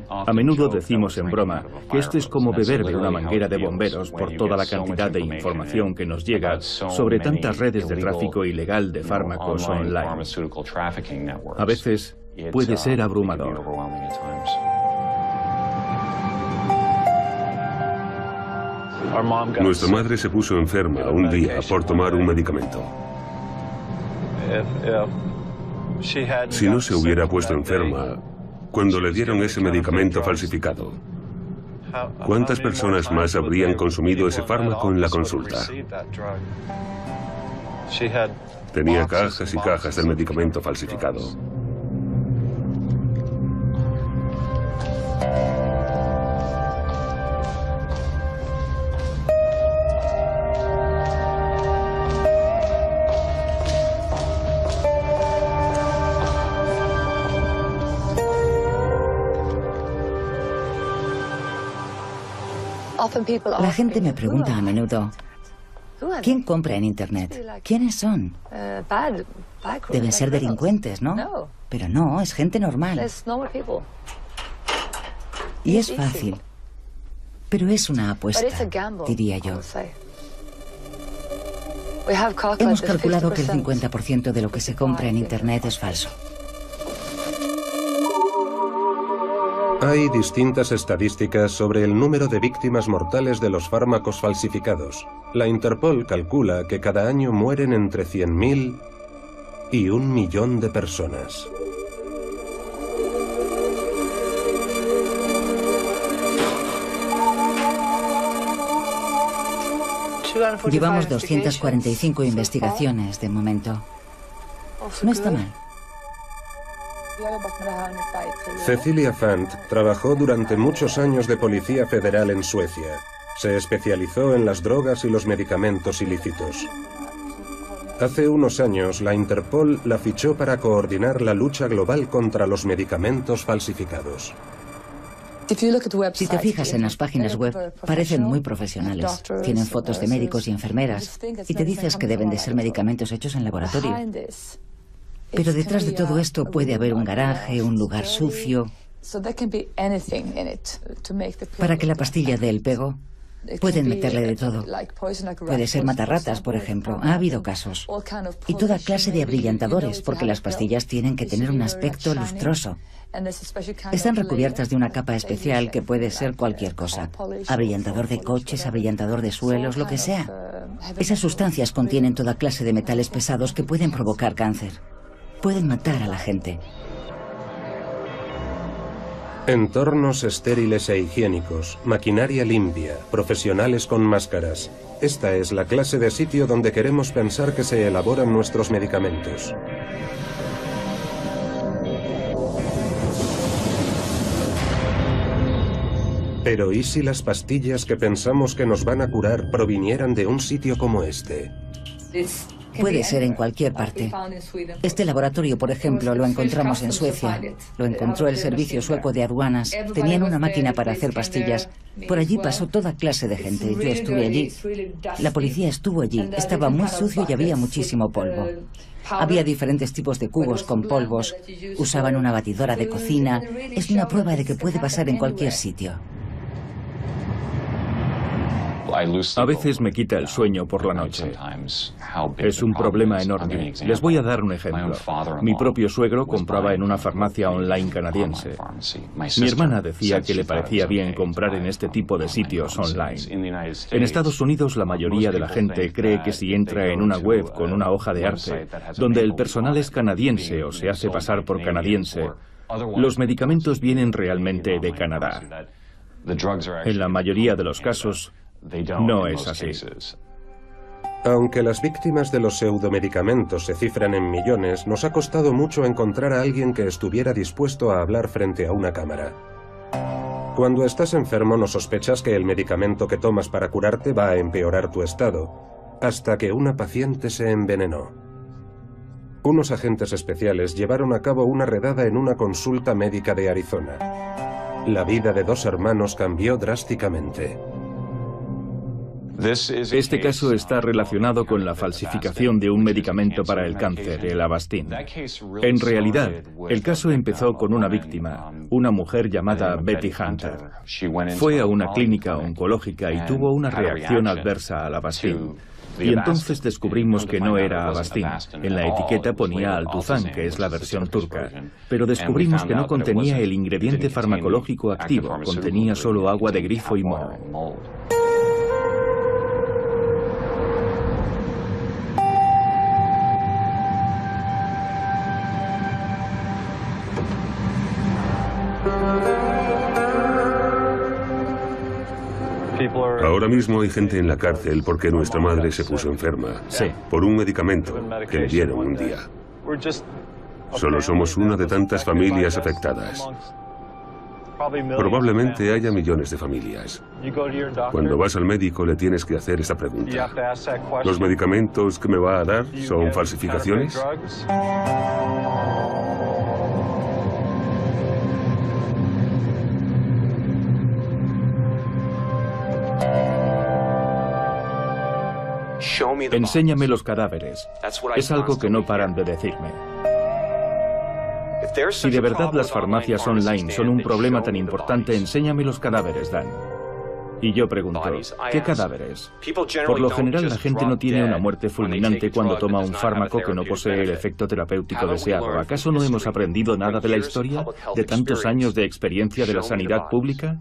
S1: A menudo decimos en broma que esto es como beber de una manguera de bomberos por toda la cantidad de información que nos llega sobre tantas redes de tráfico ilegal de fármacos online. A veces puede ser abrumador.
S4: Nuestra madre se puso enferma un día por tomar un medicamento. Si no se hubiera puesto enferma cuando le dieron ese medicamento falsificado, ¿cuántas personas más habrían consumido ese fármaco en la consulta? Tenía cajas y cajas del medicamento falsificado.
S6: La gente me pregunta a menudo, ¿quién compra en Internet? ¿Quiénes son? Deben ser delincuentes, ¿no? Pero no, es gente normal. Y es fácil. Pero es una apuesta, diría yo. Hemos calculado que el 50% de lo que se compra en Internet es falso.
S5: Hay distintas estadísticas sobre el número de víctimas mortales de los fármacos falsificados. La Interpol calcula que cada año mueren entre 100.000 y 1 millón de personas.
S6: Llevamos 245 investigaciones de momento. No está mal.
S5: Cecilia Fant trabajó durante muchos años de policía federal en Suecia. Se especializó en las drogas y los medicamentos ilícitos. Hace unos años, la Interpol la fichó para coordinar la lucha global contra los medicamentos falsificados.
S6: Si te fijas en las páginas web, parecen muy profesionales. Tienen fotos de médicos y enfermeras y te dices que deben de ser medicamentos hechos en laboratorio. Pero detrás de todo esto puede haber un garaje, un lugar sucio, Para que la pastilla dé el pego, pueden meterle de todo. Puede ser matarratas, por ejemplo. Ha habido casos. Y toda clase de abrillantadores, porque las pastillas tienen que tener un aspecto lustroso. Están recubiertas de una capa especial que puede ser cualquier cosa. Abrillantador de coches, abrillantador de suelos, lo que sea. Esas sustancias contienen toda clase de metales pesados que pueden provocar cáncer. Pueden matar a la gente.
S5: Entornos estériles e higiénicos, maquinaria limpia, profesionales con máscaras. Esta es la clase de sitio donde queremos pensar que se elaboran nuestros medicamentos. Pero ¿y si las pastillas que pensamos que nos van a curar provinieran de un sitio como este?
S6: Puede ser en cualquier parte. Este laboratorio, por ejemplo, lo encontramos en Suecia. Lo encontró el servicio sueco de aduanas. Tenían una máquina para hacer pastillas. Por allí pasó toda clase de gente. Yo estuve allí. La policía estuvo allí. Estaba muy sucio y había muchísimo polvo. Había diferentes tipos de cubos con polvos. Usaban una batidora de cocina. Es una prueba de que puede pasar en cualquier sitio.
S1: A veces me quita el sueño por la noche. Es un problema enorme. Les voy a dar un ejemplo. Mi propio suegro compraba en una farmacia online canadiense. Mi hermana decía que le parecía bien comprar en este tipo de sitios online. En Estados Unidos, la mayoría de la gente cree que si entra en una web con una hoja de arte, donde el personal es canadiense o se hace pasar por canadiense, los medicamentos vienen realmente de Canadá. En la mayoría de los casos, no es así.
S5: Aunque las víctimas de los pseudomedicamentos se cifran en millones, nos ha costado mucho encontrar a alguien que estuviera dispuesto a hablar frente a una cámara. Cuando estás enfermo no sospechas que el medicamento que tomas para curarte va a empeorar tu estado, hasta que una paciente se envenenó. Unos agentes especiales llevaron a cabo una redada en una consulta médica de Arizona. La vida de dos hermanos cambió drásticamente.
S1: Este caso está relacionado con la falsificación de un medicamento para el cáncer, el Avastin. En realidad, el caso empezó con una víctima, una mujer llamada Betty Hunter. Fue a una clínica oncológica y tuvo una reacción adversa al Avastin. Y entonces descubrimos que no era Avastin. En la etiqueta ponía Altuzan, que es la versión turca. Pero descubrimos que no contenía el ingrediente farmacológico activo, contenía solo agua de grifo y moho.
S4: Ahora mismo hay gente en la cárcel porque nuestra madre se puso enferma.
S1: Sí.
S4: Por un medicamento que le dieron un día. Solo somos una de tantas familias afectadas. Probablemente haya millones de familias. Cuando vas al médico le tienes que hacer esa pregunta. ¿Los medicamentos que me va a dar son falsificaciones?
S1: Enséñame los cadáveres. Es algo que no paran de decirme. Si de verdad las farmacias online son un problema tan importante, enséñame los cadáveres, Dan. Y yo pregunto, ¿qué cadáveres? Por lo general la gente no tiene una muerte fulminante cuando toma un fármaco que no posee el efecto terapéutico deseado. ¿Acaso no hemos aprendido nada de la historia? ¿De tantos años de experiencia de la sanidad pública?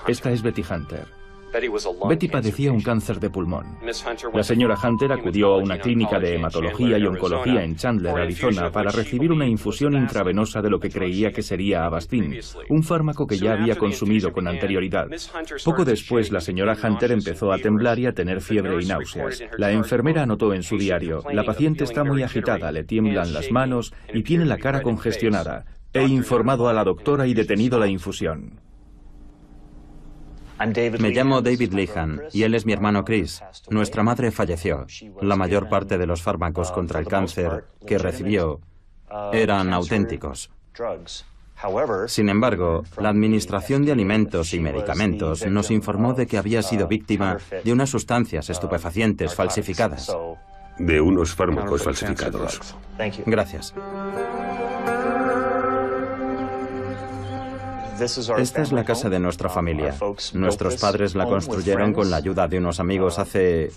S1: Esta es Betty Hunter. Betty padecía un cáncer de pulmón. La señora Hunter acudió a una clínica de hematología y oncología en Chandler, Arizona, para recibir una infusión intravenosa de lo que creía que sería Avastin, un fármaco que ya había consumido con anterioridad. Poco después, la señora Hunter empezó a temblar y a tener fiebre y náuseas. La enfermera anotó en su diario: la paciente está muy agitada, le tiemblan las manos y tiene la cara congestionada. He informado a la doctora y detenido la infusión.
S2: Me llamo David Lehan y él es mi hermano Chris. Nuestra madre falleció. La mayor parte de los fármacos contra el cáncer que recibió eran auténticos. Sin embargo, la Administración de Alimentos y Medicamentos nos informó de que había sido víctima de unas sustancias estupefacientes falsificadas.
S4: De unos fármacos falsificados.
S2: Gracias. Esta es la casa de nuestra familia. Nuestros padres la construyeron con la ayuda de unos amigos hace